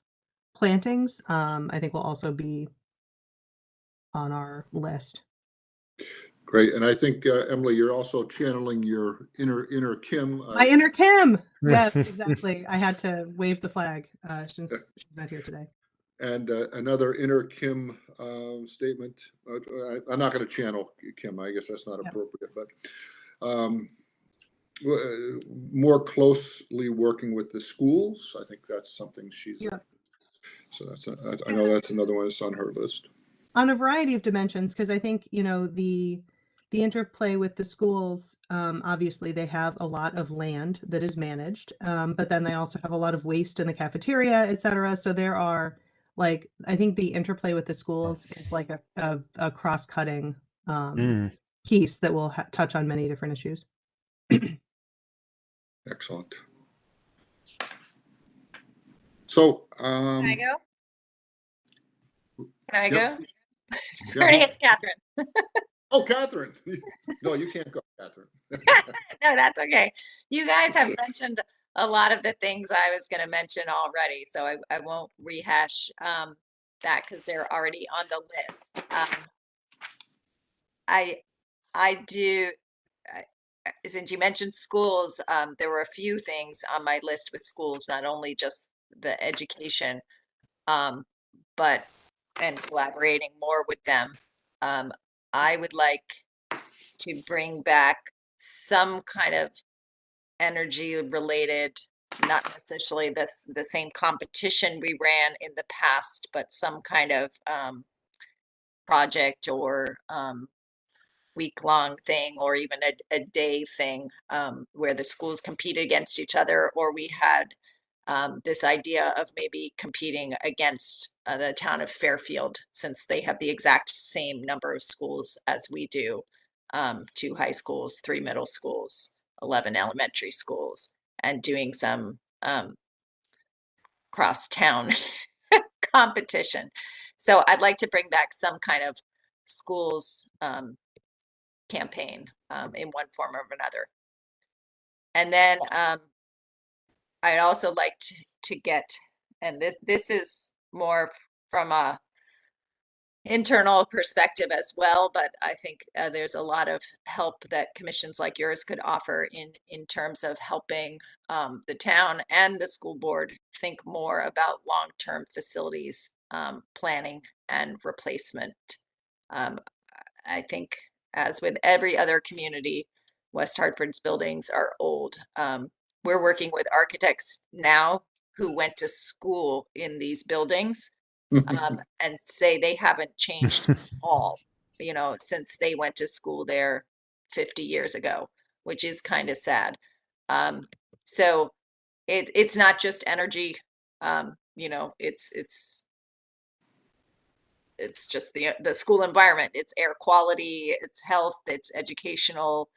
C: plantings, I think will also be on our list.
A: Great. And I think, Emily, you're also channeling your inner Kim.
C: My inner Kim. Yes, exactly. I had to wave the flag since she's not here today.
A: And another inner Kim statement. I'm not going to channel Kim. I guess that's not appropriate, but more closely working with the schools. I think that's something she's.
C: Yeah.
A: So I know that's another one that's on her list.
C: On a variety of dimensions, because I think, you know, the interplay with the schools, obviously they have a lot of land that is managed, but then they also have a lot of waste in the cafeteria, et cetera. So there are, like, I think the interplay with the schools is like a cross-cutting piece that will touch on many different issues.
A: Excellent. So,
G: Can I go? Can I
A: yep.
G: go? Bernie, it's Catherine.
A: Oh, Catherine. No, you can't go, Catherine.
G: No, that's okay. You guys have mentioned a lot of the things I was going to mention already, so I won't rehash that because they're already on the list. Since you mentioned schools, there were a few things on my list with schools, not only just the education, but and collaborating more with them. I would like to bring back some kind of energy related, not necessarily the same competition we ran in the past, but some kind of project or week-long thing, or even a day thing, where the schools competed against each other, or we had this idea of maybe competing against the town of Fairfield, since they have the exact same number of schools as we do, 2 high schools, 3 middle schools, 11 elementary schools, and doing some cross-town competition. So I'd like to bring back some kind of schools campaign in one form or another. And then I'd also like to get, and this is more from a internal perspective as well, but I think there's a lot of help that commissions like yours could offer in terms of helping the town and the school board think more about long-term facilities planning and replacement. I think, as with every other community, West Hartford's buildings are old. We're working with architects now who went to school in these buildings, and say they haven't changed at all, you know, since they went to school there 50 years ago, which is kind of sad. So it's not just energy, you know, it's just the school environment, it's air quality, it's health, it's educational,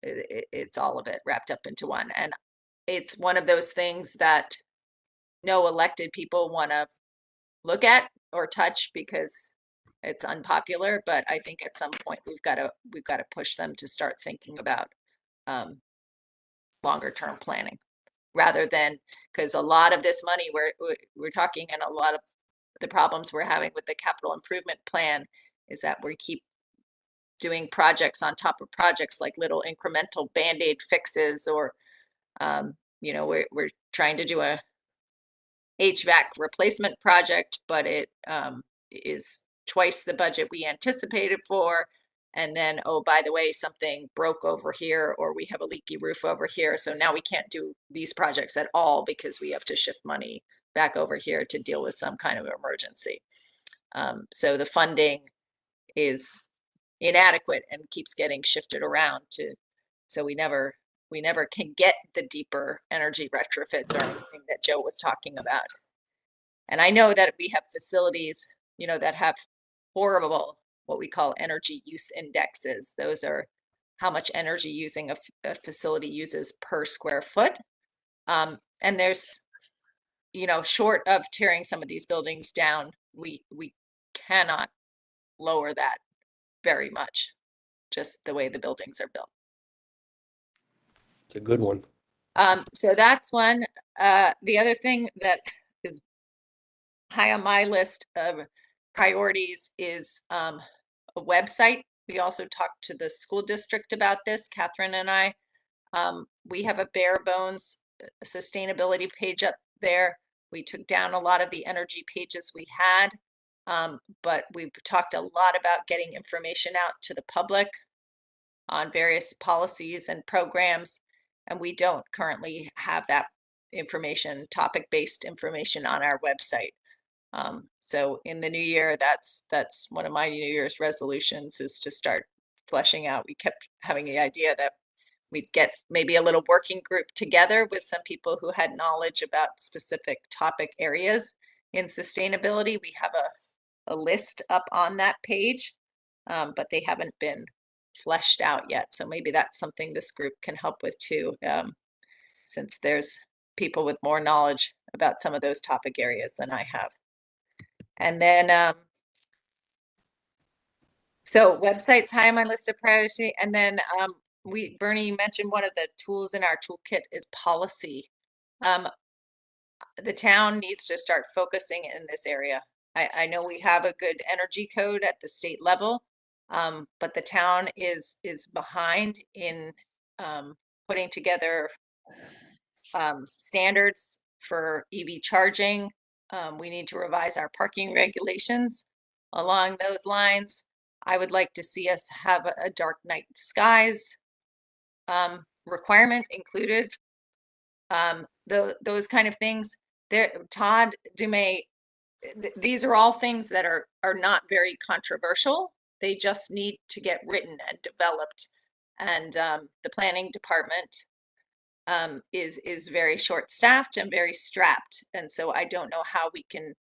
G: it's all of it wrapped up into one. And it's one of those things that no elected people want to look at or touch because it's unpopular, but I think at some point we've got to push them to start thinking about longer term planning, rather than, because a lot of this money we're talking, and a lot of the problems we're having with the capital improvement plan is that we keep doing projects on top of projects, like little incremental band-aid fixes, or you know, we're trying to do HVAC replacement project, but it is twice the budget we anticipated for. And then, oh, by the way, something broke over here, or we have a leaky roof over here. So now we can't do these projects at all because we have to shift money back over here to deal with some kind of emergency. So the funding is inadequate and keeps getting shifted around so we never can get the deeper energy retrofits or anything that Joe was talking about. And I know that we have facilities, that have horrible, what we call energy use indexes. Those are how much energy using a facility uses per square foot. And there's, short of tearing some of these buildings down, we cannot lower that very much, just the way the buildings are built.
D: It's a good one.
G: So that's one. The other thing that is high on my list of priorities is a website. We also talked to the school district about this, Catherine and I. We have a bare bones sustainability page up there. We took down a lot of the energy pages we had, but we've talked a lot about getting information out to the public on various policies and programs, and we don't currently have that information, topic-based information on our website. So in the new year, that's one of my New Year's resolutions, is to start fleshing out. We kept having the idea that we'd get maybe a little working group together with some people who had knowledge about specific topic areas in sustainability. We have a list up on that page, but they haven't been fleshed out yet. So maybe that's something this group can help with too, since there's people with more knowledge about some of those topic areas than I have. And then, so websites high on my list of priority. And then Bernie, you mentioned one of the tools in our toolkit is policy. The town needs to start focusing in this area. I know we have a good energy code at the state level, but the town is behind in putting together standards for EV charging. We need to revise our parking regulations along those lines. I would like to see us have a dark night skies requirement included. Those kind of things. Todd Dumay, these are all things that are not very controversial. They just need to get written and developed. And the planning department is very short-staffed and very strapped. And so I don't know how we can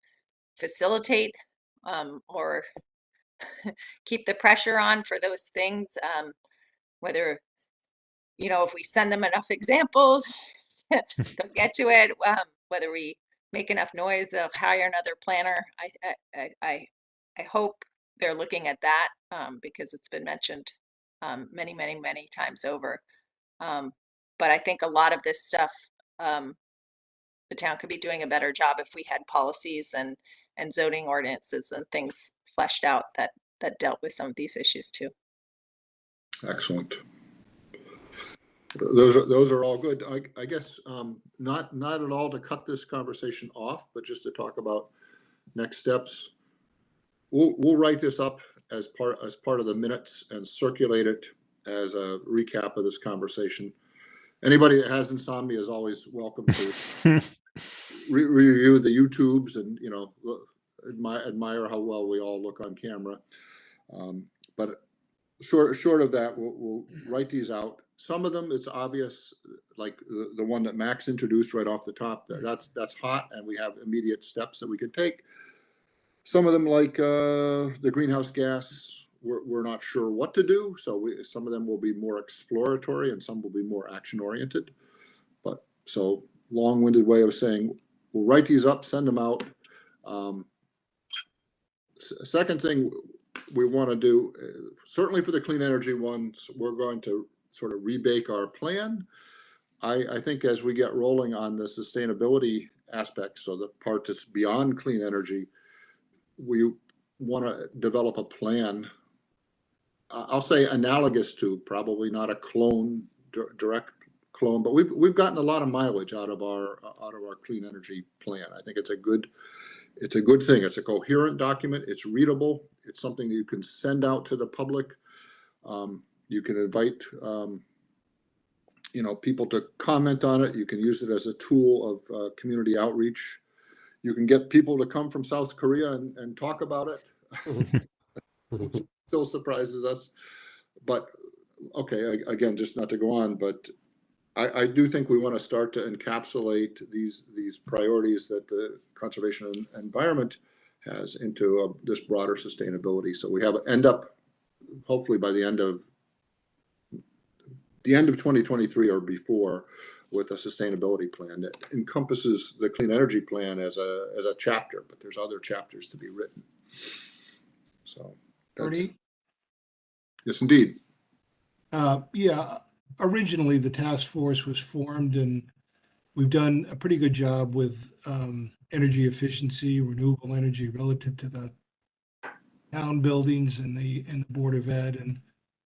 G: facilitate or keep the pressure on for those things, whether, if we send them enough examples, they'll get to it, whether we make enough noise, they'll hire another planner. I hope they're looking at that because it's been mentioned many, many, many times over. But I think a lot of this stuff, the town could be doing a better job if we had policies and zoning ordinances and things fleshed out that dealt with some of these issues too.
A: Excellent. Those are all good. I guess not at all to cut this conversation off, but just to talk about next steps. We'll write this up as part of the minutes and circulate it as a recap of this conversation. Anybody that has insomnia is always welcome to review the YouTubes and admire how well we all look on camera. But short of that, we'll write these out. Some of them, it's obvious, like the one that Max introduced right off the top there. That's hot, and we have immediate steps that we can take. Some of them, like the greenhouse gas, we're not sure what to do. So some of them will be more exploratory, and some will be more action oriented. But so long-winded way of saying, we'll write these up, send them out. Second thing we want to do, certainly for the clean energy ones, we're going to sort of rebake our plan. I think as we get rolling on the sustainability aspects, so the part that's beyond clean energy, we want to develop a plan. I'll say analogous to, probably not a direct clone, but we've gotten a lot of mileage out of our clean energy plan. I think it's a good thing. It's a coherent document. It's readable. It's something you can send out to the public. You can invite people to comment on it. You can use it as a tool of community outreach. You can get people to come from South Korea and talk about it. Which still surprises us. But okay, again, just not to go on, but I do think we want to start to encapsulate these priorities that the conservation and environment has into this broader sustainability. So we end up hopefully by the end of 2023 or before with a sustainability plan that encompasses the clean energy plan as a chapter, but there's other chapters to be written. So that's,
F: Ernie?
A: yes, indeed.
F: Yeah, originally the task force was formed and we've done a pretty good job with energy efficiency, renewable energy relative to the town buildings and the Board of Ed.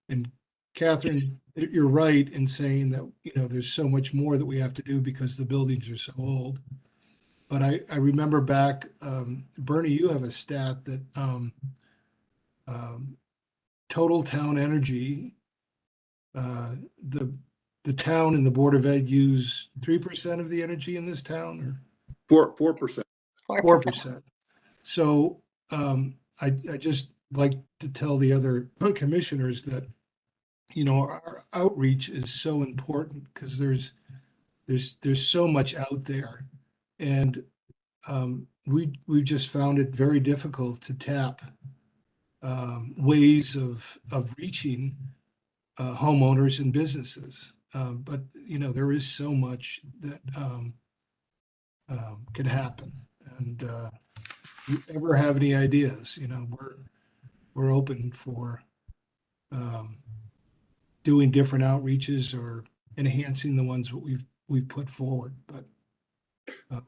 F: And Catherine, you're right in saying that, there's so much more that we have to do because the buildings are so old. But I remember back, Bernie, you have a stat that total town energy, the town and the Board of Ed use 3% of the energy in this town,
A: or 4%.
F: 4%. So I just like to tell the other commissioners that our outreach is so important because there's so much out there, and we've just found it very difficult to tap ways of reaching homeowners and businesses. But there is so much that can happen. And if you ever have any ideas, we're open for doing different outreaches or enhancing the ones that we've put forward. But a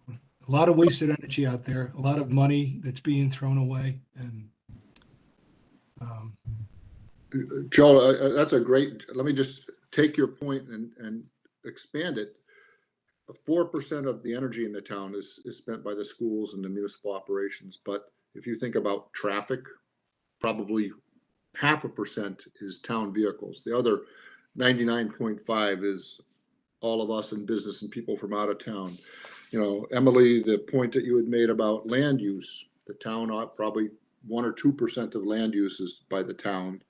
F: lot of wasted energy out there, a lot of money that's being thrown away, and
A: Joe, that's a great, let me just take your point and expand it. 4% of the energy in the town is spent by the schools and the municipal operations. But if you think about traffic, probably 0.5% is town vehicles. The other 99.5 is all of us in business and people from out of town. Emily, the point that you had made about land use, the town probably 1 or 2% of land use is by the town.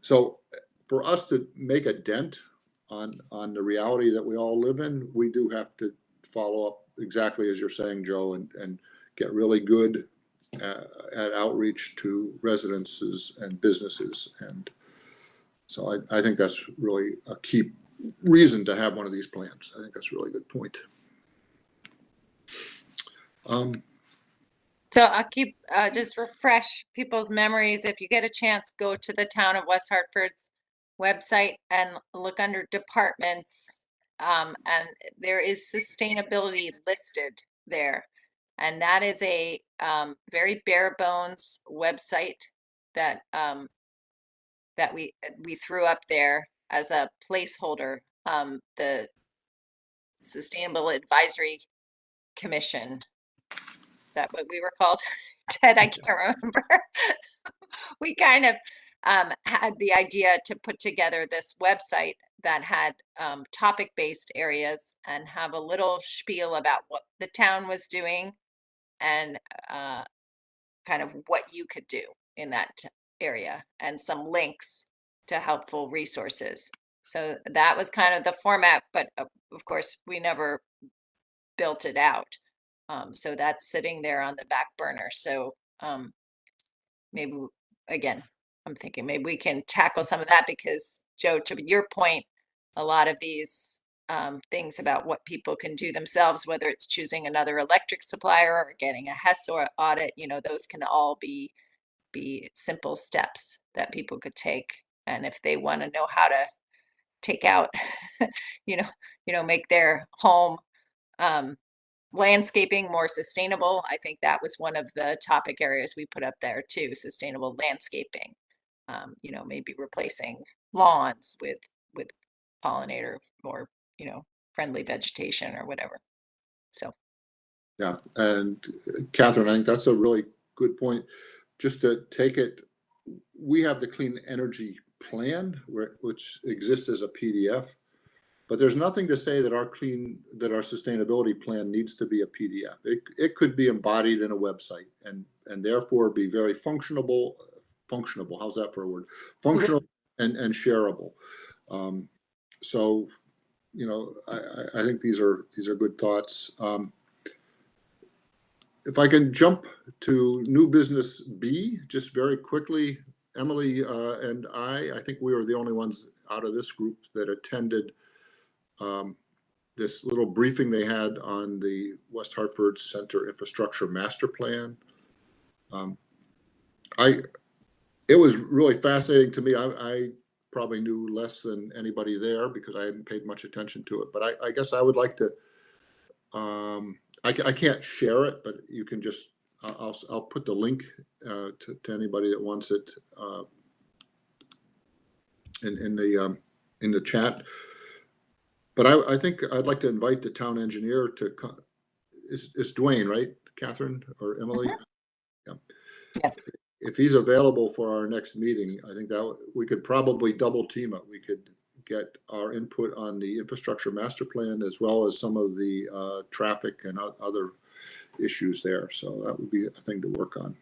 A: So for us to make a dent on the reality that we all live in, we do have to follow up exactly as you're saying, Joe, and get really good at outreach to residences and businesses. And so I think that's really a key reason to have one of these plans. I think that's a really good point.
G: So I'll keep, just refresh people's memories. If you get a chance, go to the town of West Hartford's website and look under departments. And there is sustainability listed there. And that is a very bare bones website that that we threw up there as a placeholder. The Sustainable Advisory Commission. Is that what we were called? Ted, I can't remember. We kind of had the idea to put together this website that had topic-based areas and have a little spiel about what the town was doing and kind of what you could do in that area and some links to helpful resources. So that was kind of the format, but of course we never built it out. So that's sitting there on the back burner. So maybe, again, I'm thinking maybe we can tackle some of that because, Joe, to your point, a lot of these things about what people can do themselves, whether it's choosing another electric supplier or getting a HES audit, those can all be simple steps that people could take. And if they want to know how to take out, make their home landscaping more sustainable. I think that was one of the topic areas we put up there too, sustainable landscaping. Maybe replacing lawns with pollinator or, friendly vegetation or whatever. So.
A: Yeah, and Catherine, I think that's a really good point. Just to take it, we have the clean energy plan, which exists as a PDF, but there's nothing to say that our sustainability plan needs to be a PDF. It could be embodied in a website and therefore be very functional. How's that for a word? Functional and shareable. So, I think these are good thoughts. If I can jump to new business B, just very quickly, Emily and I think we were the only ones out of this group that attended this little briefing they had on the West Hartford Center Infrastructure Master Plan. It was really fascinating to me. I probably knew less than anybody there because I hadn't paid much attention to it, but I guess I would like to, I can't share it, but you can just, I'll put the link to anybody that wants it in the chat. But I think I'd like to invite the town engineer to come. It's Dwayne, right, Catherine or Emily? Yeah.
G: Yeah.
A: If he's available for our next meeting, I think that we could probably double team it. We could get our input on the infrastructure master plan as well as some of the traffic and other issues there. So that would be a thing to work on.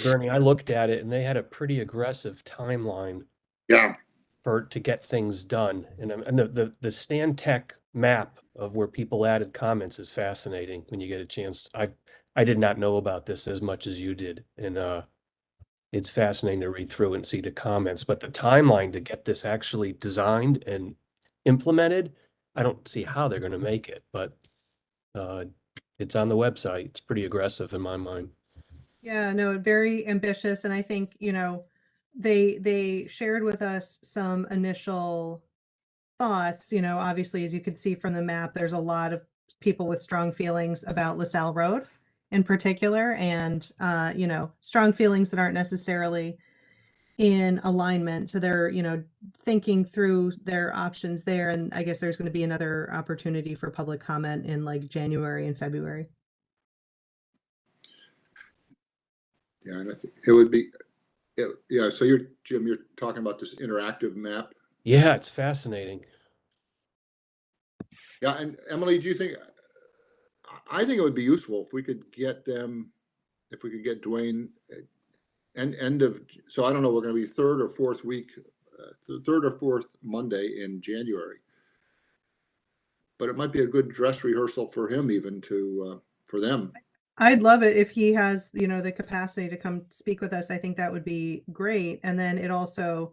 D: Bernie, I looked at it and they had a pretty aggressive timeline.
A: Yeah.
D: To get things done. And the Stantec map of where people added comments is fascinating when you get a chance. I did not know about this as much as you did. And it's fascinating to read through and see the comments. But the timeline to get this actually designed and implemented, I don't see how they're going to make it. But it's on the website. It's pretty aggressive in my mind.
C: Yeah, no, very ambitious. And I think, they shared with us some initial thoughts. Obviously, as you could see from the map, there's a lot of people with strong feelings about LaSalle Road in particular, and strong feelings that aren't necessarily in alignment. So they're thinking through their options there, and I guess there's going to be another opportunity for public comment in like January and February.
A: Yeah, and I think it would be. Yeah, so Jim, you're talking about this interactive map.
D: Yeah, it's fascinating.
A: Yeah, and Emily, do you think? I think it would be useful if we could get them, if we could get Dwayne, end of. So I don't know. We're going to be third or fourth Monday in January. But it might be a good dress rehearsal for him, even for them.
C: I'd love it if he has, the capacity to come speak with us. I think that would be great. And then it also,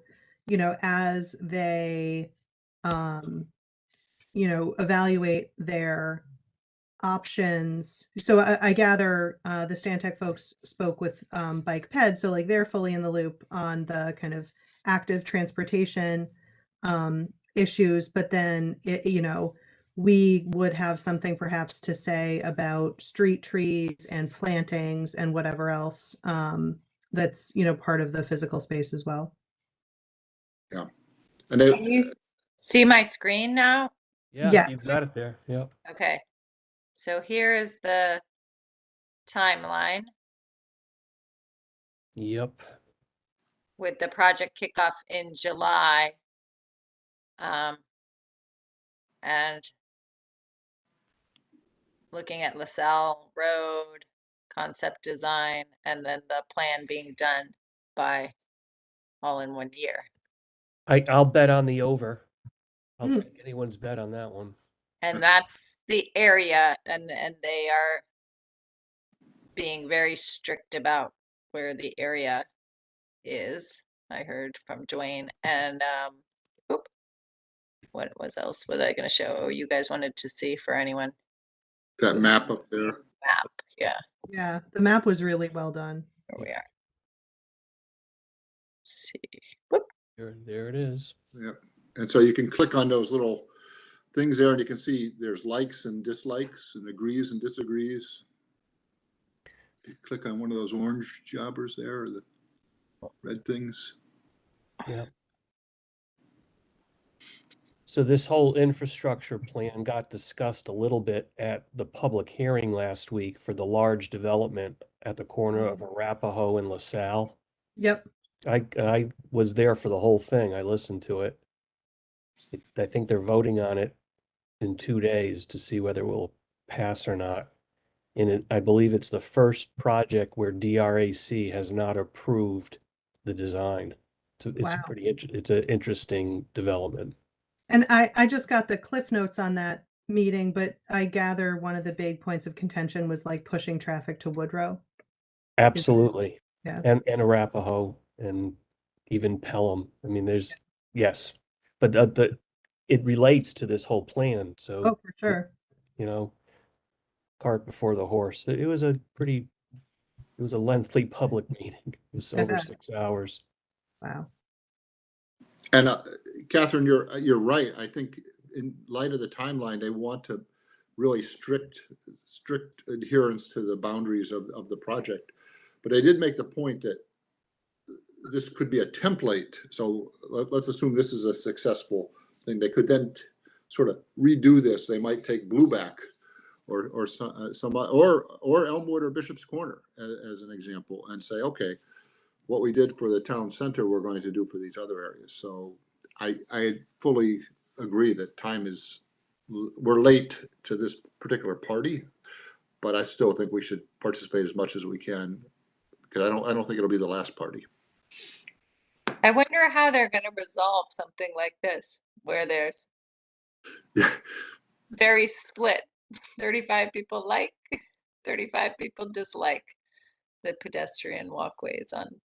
C: as they, evaluate their options. So I gather the Stantec folks spoke with Bike Ped. So like they're fully in the loop on the kind of active transportation issues, but then we would have something perhaps to say about street trees and plantings and whatever else that's part of the physical space as well.
A: Yeah. And
G: Can you see my screen now?
D: Yeah,
C: yes.
D: You've got it there. Yep.
G: Okay. So here is the timeline
D: Yep.
G: with the project kickoff in July. And looking at LaSalle Road, concept design, and then the plan being done by all in 1 year.
D: I'll bet on the over. I'll take anyone's bet on that one.
G: And that's the area, and they are being very strict about where the area is. I heard from Dwayne, and what else was I going to show? Oh, you guys wanted to see for anyone.
A: that map up there.
G: Map, yeah.
C: Yeah, the map was really well done.
G: Here we are. Let's see. Whoop.
D: There it is.
A: Yeah, and so you can click on those little things there, and you can see there's likes and dislikes and agrees and disagrees. You click on one of those orange jobbers there, or the red things.
D: Yeah. So this whole infrastructure plan got discussed a little bit at the public hearing last week for the large development at the corner of Arapahoe and LaSalle.
C: Yep.
D: I was there for the whole thing. I listened to it. I think they're voting on it in 2 days to see whether it will pass or not. And I believe it's the first project where DRAC has not approved the design. So it's
C: Wow.
D: it's an interesting development.
C: And I just got the cliff notes on that meeting, but I gather one of the big points of contention was like pushing traffic to Woodrow.
D: Absolutely.
C: Yeah.
D: And Arapahoe and even Pelham. I mean, yes, but it relates to this whole plan. So,
C: Oh, for sure.
D: you know, cart before the horse. It was a lengthy public meeting. It was
C: I
D: over
C: bet.
D: 6 hours.
C: Wow.
A: And Catherine, you're right. I think in light of the timeline, they want to really strict adherence to the boundaries of the project. But I did make the point that this could be a template. So let's assume this is a successful thing. They could then sort of redo this. They might take Blueback or some or Elmwood or Bishop's Corner as an example, and say, okay, what we did for the town center, we're going to do for these other areas. So I fully agree that we're late to this particular party, but I still think we should participate as much as we can, because I don't think it'll be the last party.
G: I wonder how they're going to resolve something like this, where there's very split. 35 people like, 35 people dislike the pedestrian walkways on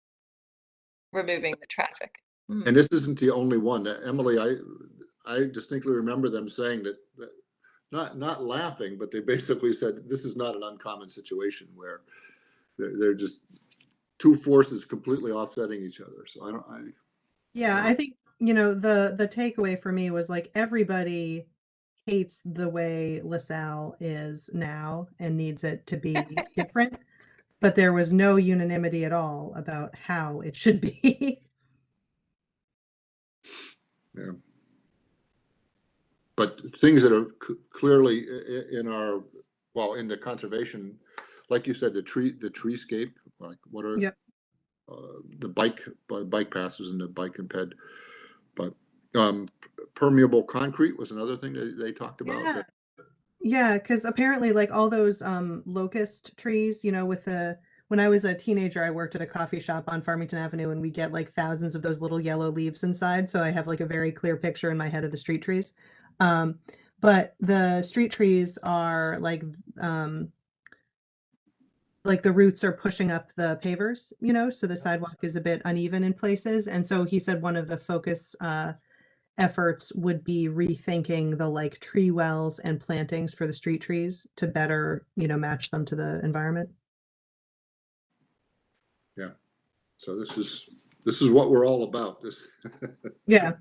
G: removing the traffic.
A: And this isn't the only one. Emily, I distinctly remember them saying that not laughing, but they basically said this is not an uncommon situation where they're just two forces completely offsetting each other. So
C: I think, the takeaway for me was like everybody hates the way LaSalle is now and needs it to be different, but there was no unanimity at all about how it should be.
A: Yeah. But things that are clearly in the conservation, like you said, the treescape, like what are the bike passes and the bike and ped, but permeable concrete was another thing that they talked about.
C: Yeah, because apparently like all those locust trees, when I was a teenager, I worked at a coffee shop on Farmington Avenue, and we get like thousands of those little yellow leaves inside. So I have like a very clear picture in my head of the street trees. But the street trees are like the roots are pushing up the pavers, so the sidewalk is a bit uneven in places. And so he said one of the focus efforts would be rethinking the like tree wells and plantings for the street trees to better, match them to the environment.
A: Yeah. So this is what we're all about.
C: Yeah.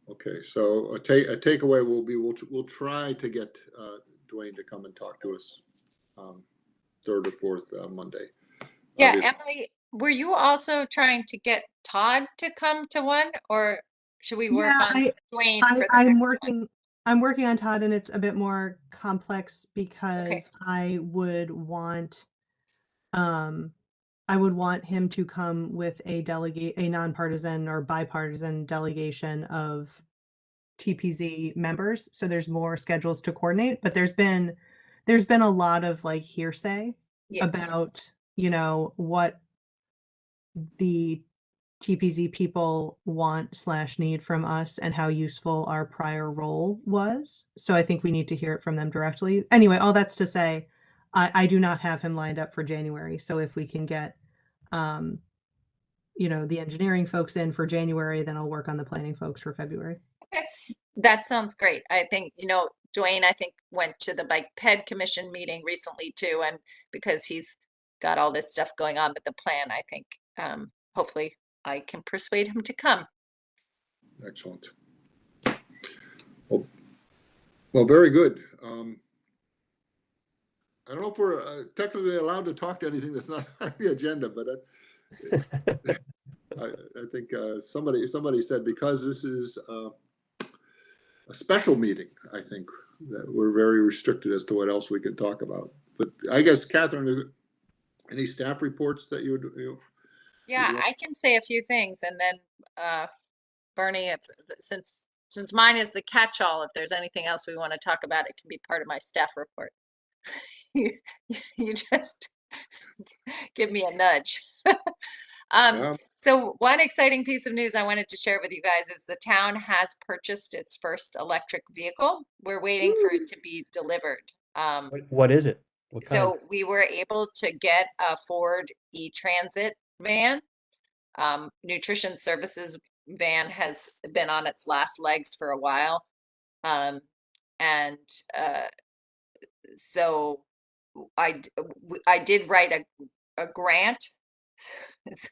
A: Okay. So a takeaway will be we'll try to get Dwayne to come and talk to us third or fourth Monday.
G: Yeah, Emily, were you also trying to get Todd to come to one, or should we work on Dwayne for the
C: I'm
G: next
C: working.
G: one?
C: I'm working on Todd, and it's a bit more complex because
G: Okay.
C: I would want him to come with a nonpartisan or bipartisan delegation of TPZ members. So there's more schedules to coordinate, but there's been a lot of like hearsay about, what the TPZ people want/need from us and how useful our prior role was. So I think we need to hear it from them directly. Anyway, all that's to say, I do not have him lined up for January. So if we can get, the engineering folks in for January, then I'll work on the planning folks for February.
G: Okay, that sounds great. I think, Dwayne, I think went to the Bike Ped Commission meeting recently too. And because he's got all this stuff going on with the plan, I think hopefully I can persuade him to come.
A: Excellent. Well, very good. I don't know if we're technically allowed to talk to anything that's not on the agenda, but I think somebody said because this is a special meeting, I think that we're very restricted as to what else we can talk about. But I guess, Catherine, any staff reports that you would?
G: Yeah, I can say a few things, and then Bernie, since mine is the catch-all, if there's anything else we want to talk about, it can be part of my staff report. you just give me a nudge. So one exciting piece of news I wanted to share with you guys is the town has purchased its first electric vehicle. We're waiting for it to be delivered.
D: What is it? What kind?
G: So we were able to get a Ford e-Transit van. Nutrition services van has been on its last legs for a while. So I did write a grant it's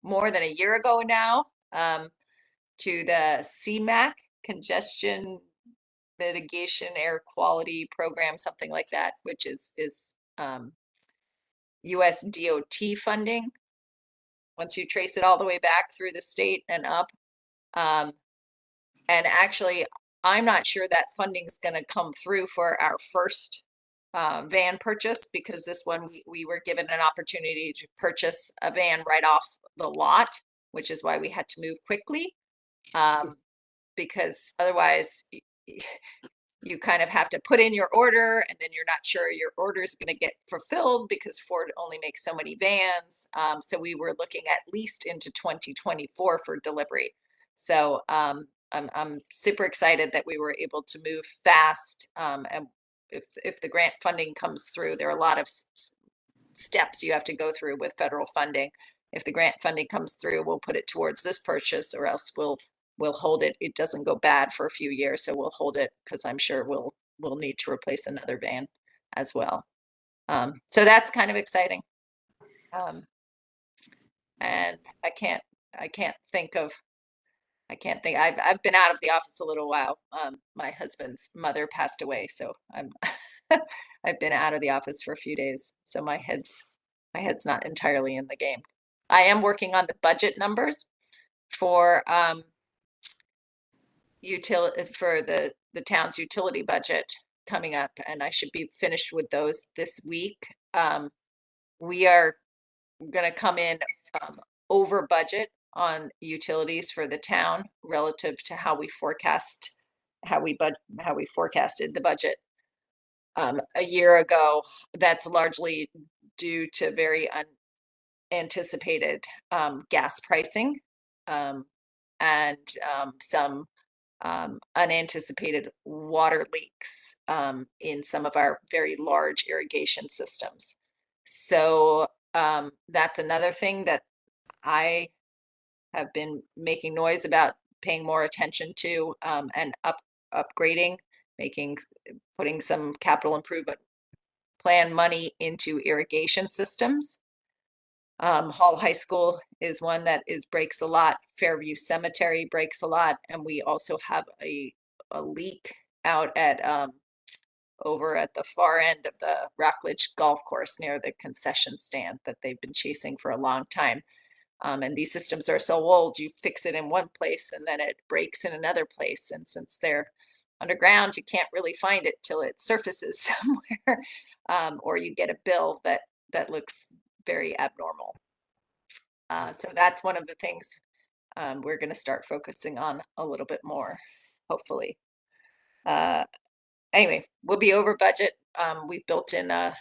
G: more than a year ago now, to the CMAQ, Congestion Mitigation Air Quality Program, something like that, which is US DOT funding. Once you trace it all the way back through the state and up. And actually, I'm not sure that funding is going to come through for our first van purchase, because this one we were given an opportunity to purchase a van right off the lot, which is why we had to move quickly, because otherwise you kind of have to put in your order and then you're not sure your order is going to get fulfilled because Ford only makes so many vans. So we were looking at least into 2024 for delivery. So I'm super excited that we were able to move fast. And if the grant funding comes through, there are a lot of steps you have to go through with federal funding. If the grant funding comes through, we'll put it towards this purchase, or else we'll hold it. It doesn't go bad for a few years, so we'll hold it because I'm sure we'll need to replace another van as well. So that's kind of exciting. And I can't think. I've been out of the office a little while. My husband's mother passed away, so I've been out of the office for a few days. So my head's not entirely in the game. I am working on the budget numbers for the town's utility budget coming up, and I should be finished with those this week. We are going to come in over budget on utilities for the town relative to how we forecasted the budget a year ago. That's largely due to very unanticipated gas pricing and some unanticipated water leaks in some of our very large irrigation systems. So that's another thing that I have been making noise about paying more attention to, and upgrading, putting some capital improvement plan money into irrigation systems. Hall High School is one that breaks a lot. Fairview Cemetery breaks a lot, and we also have a leak out at over at the far end of the Rockledge Golf Course near the concession stand that they've been chasing for a long time. And these systems are so old, you fix it in one place and then it breaks in another place. And since they're underground, you can't really find it till it surfaces somewhere, or you get a bill that looks very abnormal. So that's one of the things we're going to start focusing on a little bit more, hopefully. Anyway, we'll be over budget. We've built in a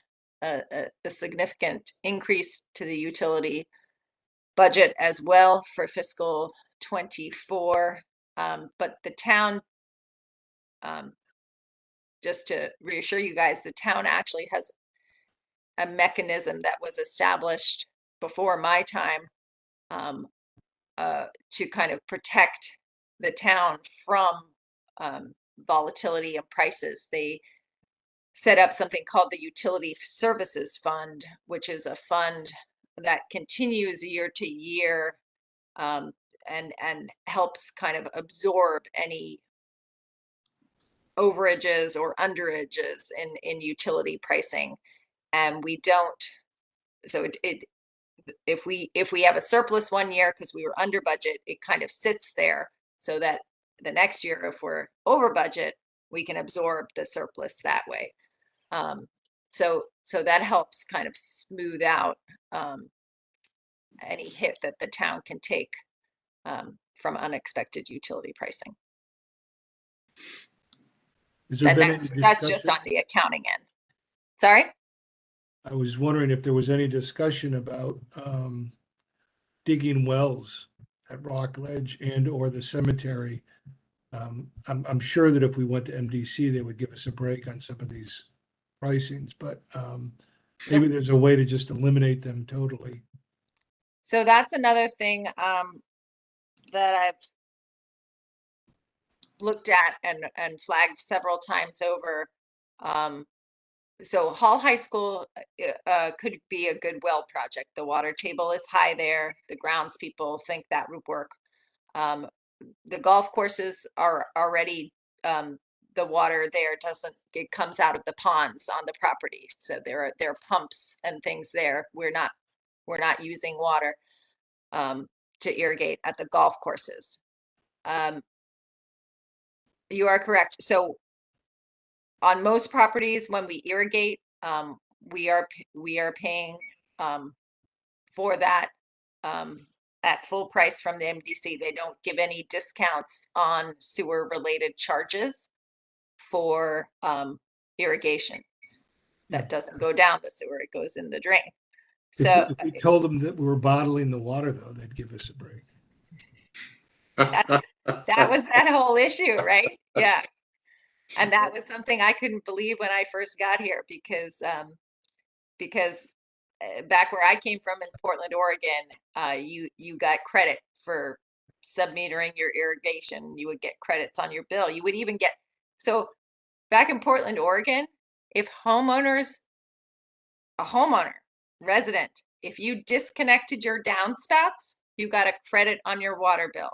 G: significant increase to the utility budget as well for fiscal 24. But the town, just to reassure you guys, the town actually has a mechanism that was established before my time to kind of protect the town from volatility and prices. They set up something called the Utility Services Fund, which is a fund that continues year to year and helps kind of absorb any overages or underages in utility pricing. And we don't, so if we have a surplus one year because we were under budget, it kind of sits there so that the next year, if we're over budget, we can absorb the surplus that way. So that helps kind of smooth out any hit that the town can take from unexpected utility pricing.
F: Has there
G: And
F: been any
G: that's just on
F: discussion?
G: the accounting end. Sorry?
F: I was wondering if there was any discussion about digging wells at Rock Ledge and or the cemetery. I'm sure that if we went to MDC, they would give us a break on some of these pricings, but maybe there's a way to just eliminate them totally.
G: So that's another thing that I've looked at and flagged several times over. So Hall High School could be a good well project. The water table is high there. The grounds people think that would work. The golf courses are already, the water there it comes out of the ponds on the property. So there are pumps and things there. We're not using water to irrigate at the golf courses. You are correct. So on most properties, when we irrigate, we are paying for that at full price from the MDC. They don't give any discounts on sewer related charges for irrigation. That doesn't go down the sewer, it goes in the drain. So
F: If we told them that we were bottling the water, though, they'd give us a break.
G: that was that whole issue, right? Yeah. And that was something I couldn't believe when I first got here because back where I came from in Portland, Oregon, you got credit for submetering your irrigation. You would get credits on your bill. You would even get, so back in Portland, Oregon, if a homeowner, resident, if you disconnected your downspouts, you got a credit on your water bill.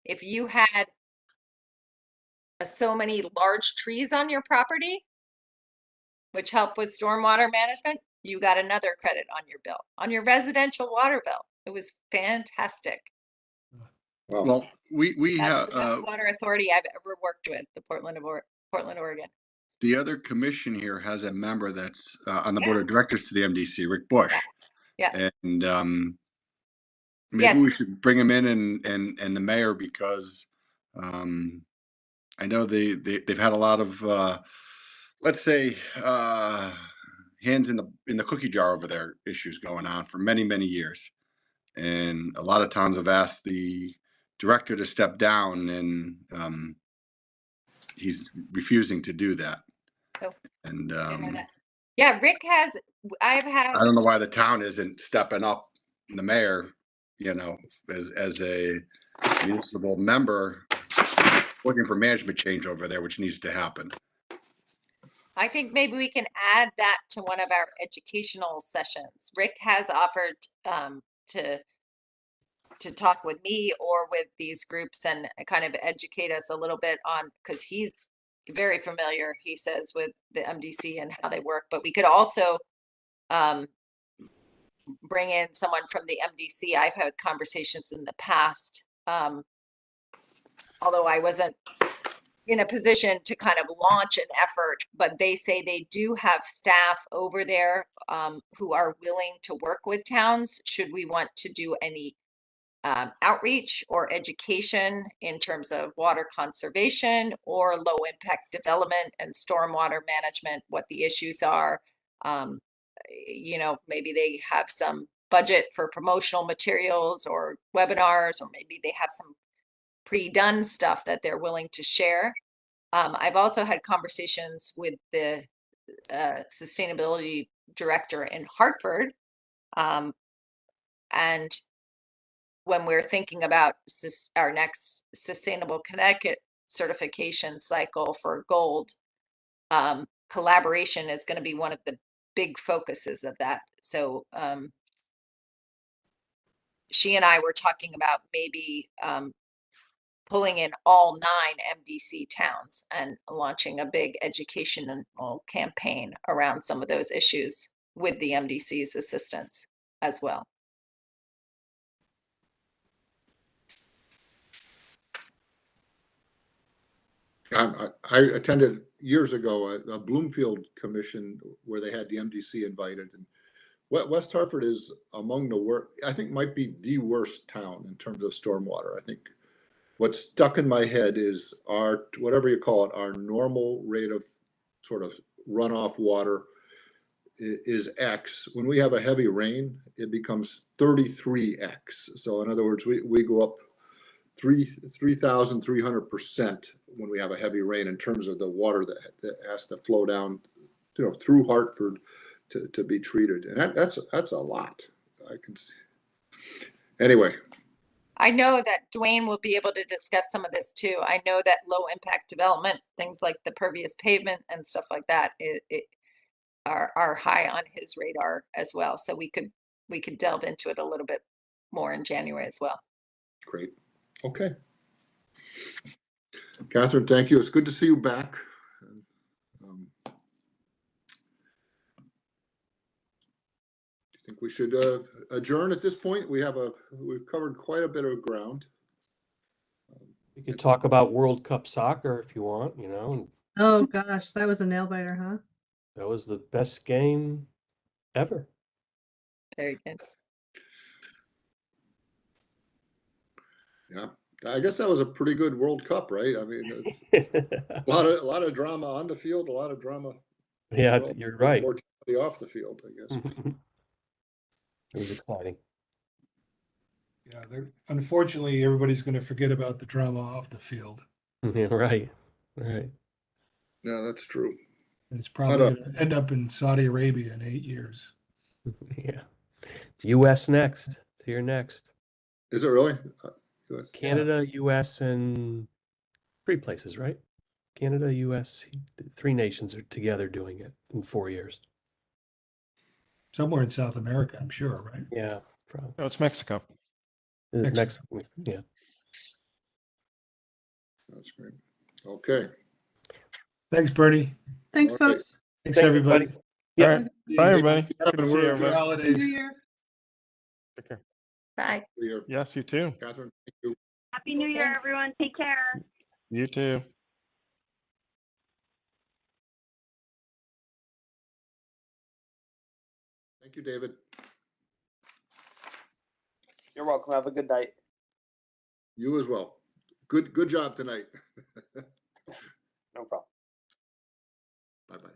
G: If you had so many large trees on your property, which help with stormwater management, you got another credit on your bill, on your residential water bill. It was fantastic.
B: Well, we
G: That's
B: have
G: the best water authority I've ever worked with, the Portland, Oregon.
B: the other commission here has a member that's on the board of directors to the MDC, Rick Bush.
G: Yeah.
B: And maybe
G: Yes.
B: we should bring him in and the mayor, because I know they've had a lot of let's say hands in the cookie jar over there issues going on for many years, and a lot of towns have asked the director to step down, and he's refusing to do that.
G: Oh,
B: And
G: yeah, Rick has. I
B: don't know why the town isn't stepping up. The mayor, as a municipal member, looking for management change over there, which needs to happen.
G: I think maybe we can add that to one of our educational sessions. Rick has offered to talk with me or with these groups and kind of educate us a little bit on, because he's very familiar, he says, with the MDC and how they work. But we could also bring in someone from the MDC. I've had conversations in the past, although I wasn't in a position to kind of launch an effort, but they say they do have staff over there who are willing to work with towns should we want to do any outreach or education in terms of water conservation or low impact development and stormwater management, what the issues are. Maybe they have some budget for promotional materials or webinars, or maybe they have some pre-done stuff that they're willing to share. I've also had conversations with the sustainability director in Hartford. And when we're thinking about our next Sustainable Connecticut certification cycle for gold, collaboration is going to be one of the big focuses of that. So she and I were talking about maybe pulling in all 9 MDC towns and launching a big educational campaign around some of those issues with the MDC's assistance as well.
A: I attended years ago a Bloomfield commission where they had the MDC invited, and West Hartford is among the worst, I think might be the worst town in terms of stormwater. I think what's stuck in my head is our, whatever you call it, our normal rate of sort of runoff water is X. When we have a heavy rain, it becomes 33X. So in other words, we go up 3,300% when we have a heavy rain in terms of the water that has to flow down, through Hartford to be treated. And that's a lot. I can see. Anyway.
G: I know that Dwayne will be able to discuss some of this too. I know that low impact development, things like the pervious pavement and stuff like that, are high on his radar as well. So we could delve into it a little bit more in January as well.
A: Great. Okay. Catherine, thank you. It's good to see you back. I think we should adjourn at this point. We've covered quite a bit of ground.
D: We could talk about World Cup soccer if you want,
C: Oh gosh, that was a nail biter, huh?
D: That was the best game ever.
G: Very good.
A: Yeah, I guess that was a pretty good World Cup, right? I mean, a lot of drama on the field, a lot of drama.
D: Yeah, you're right.
A: Mortality off the field, I guess.
D: It was exciting.
F: Yeah, unfortunately, everybody's going to forget about the drama off the field.
D: Yeah, right. Right.
A: Yeah, that's true.
F: And it's probably going to end up in Saudi Arabia in 8 years.
D: Yeah. US next. It's here next.
A: Is it really? US?
D: Canada, US, and 3 places, right? Canada, US, 3 nations are together doing it in 4 years.
F: Somewhere in South America, I'm sure, right?
D: Yeah, probably.
E: No, it's Mexico.
D: Mexico. Yeah.
A: That's great. Okay.
F: Thanks, Bernie.
C: Thanks,
A: All right.
C: folks.
F: Thanks, everybody.
D: Yeah.
E: All right. Bye, everybody. Good to see you,
F: Happy
E: everybody.
F: holidays.
C: New Year.
E: Take care.
G: Bye.
E: Yes, you too.
A: Catherine, thank you.
I: Happy New Year,
G: Thanks.
I: everyone. Take care.
E: You too.
A: Thank you, David.
J: You're welcome. Have a good night.
A: You as well. Good job tonight.
J: No problem.
A: Bye-bye.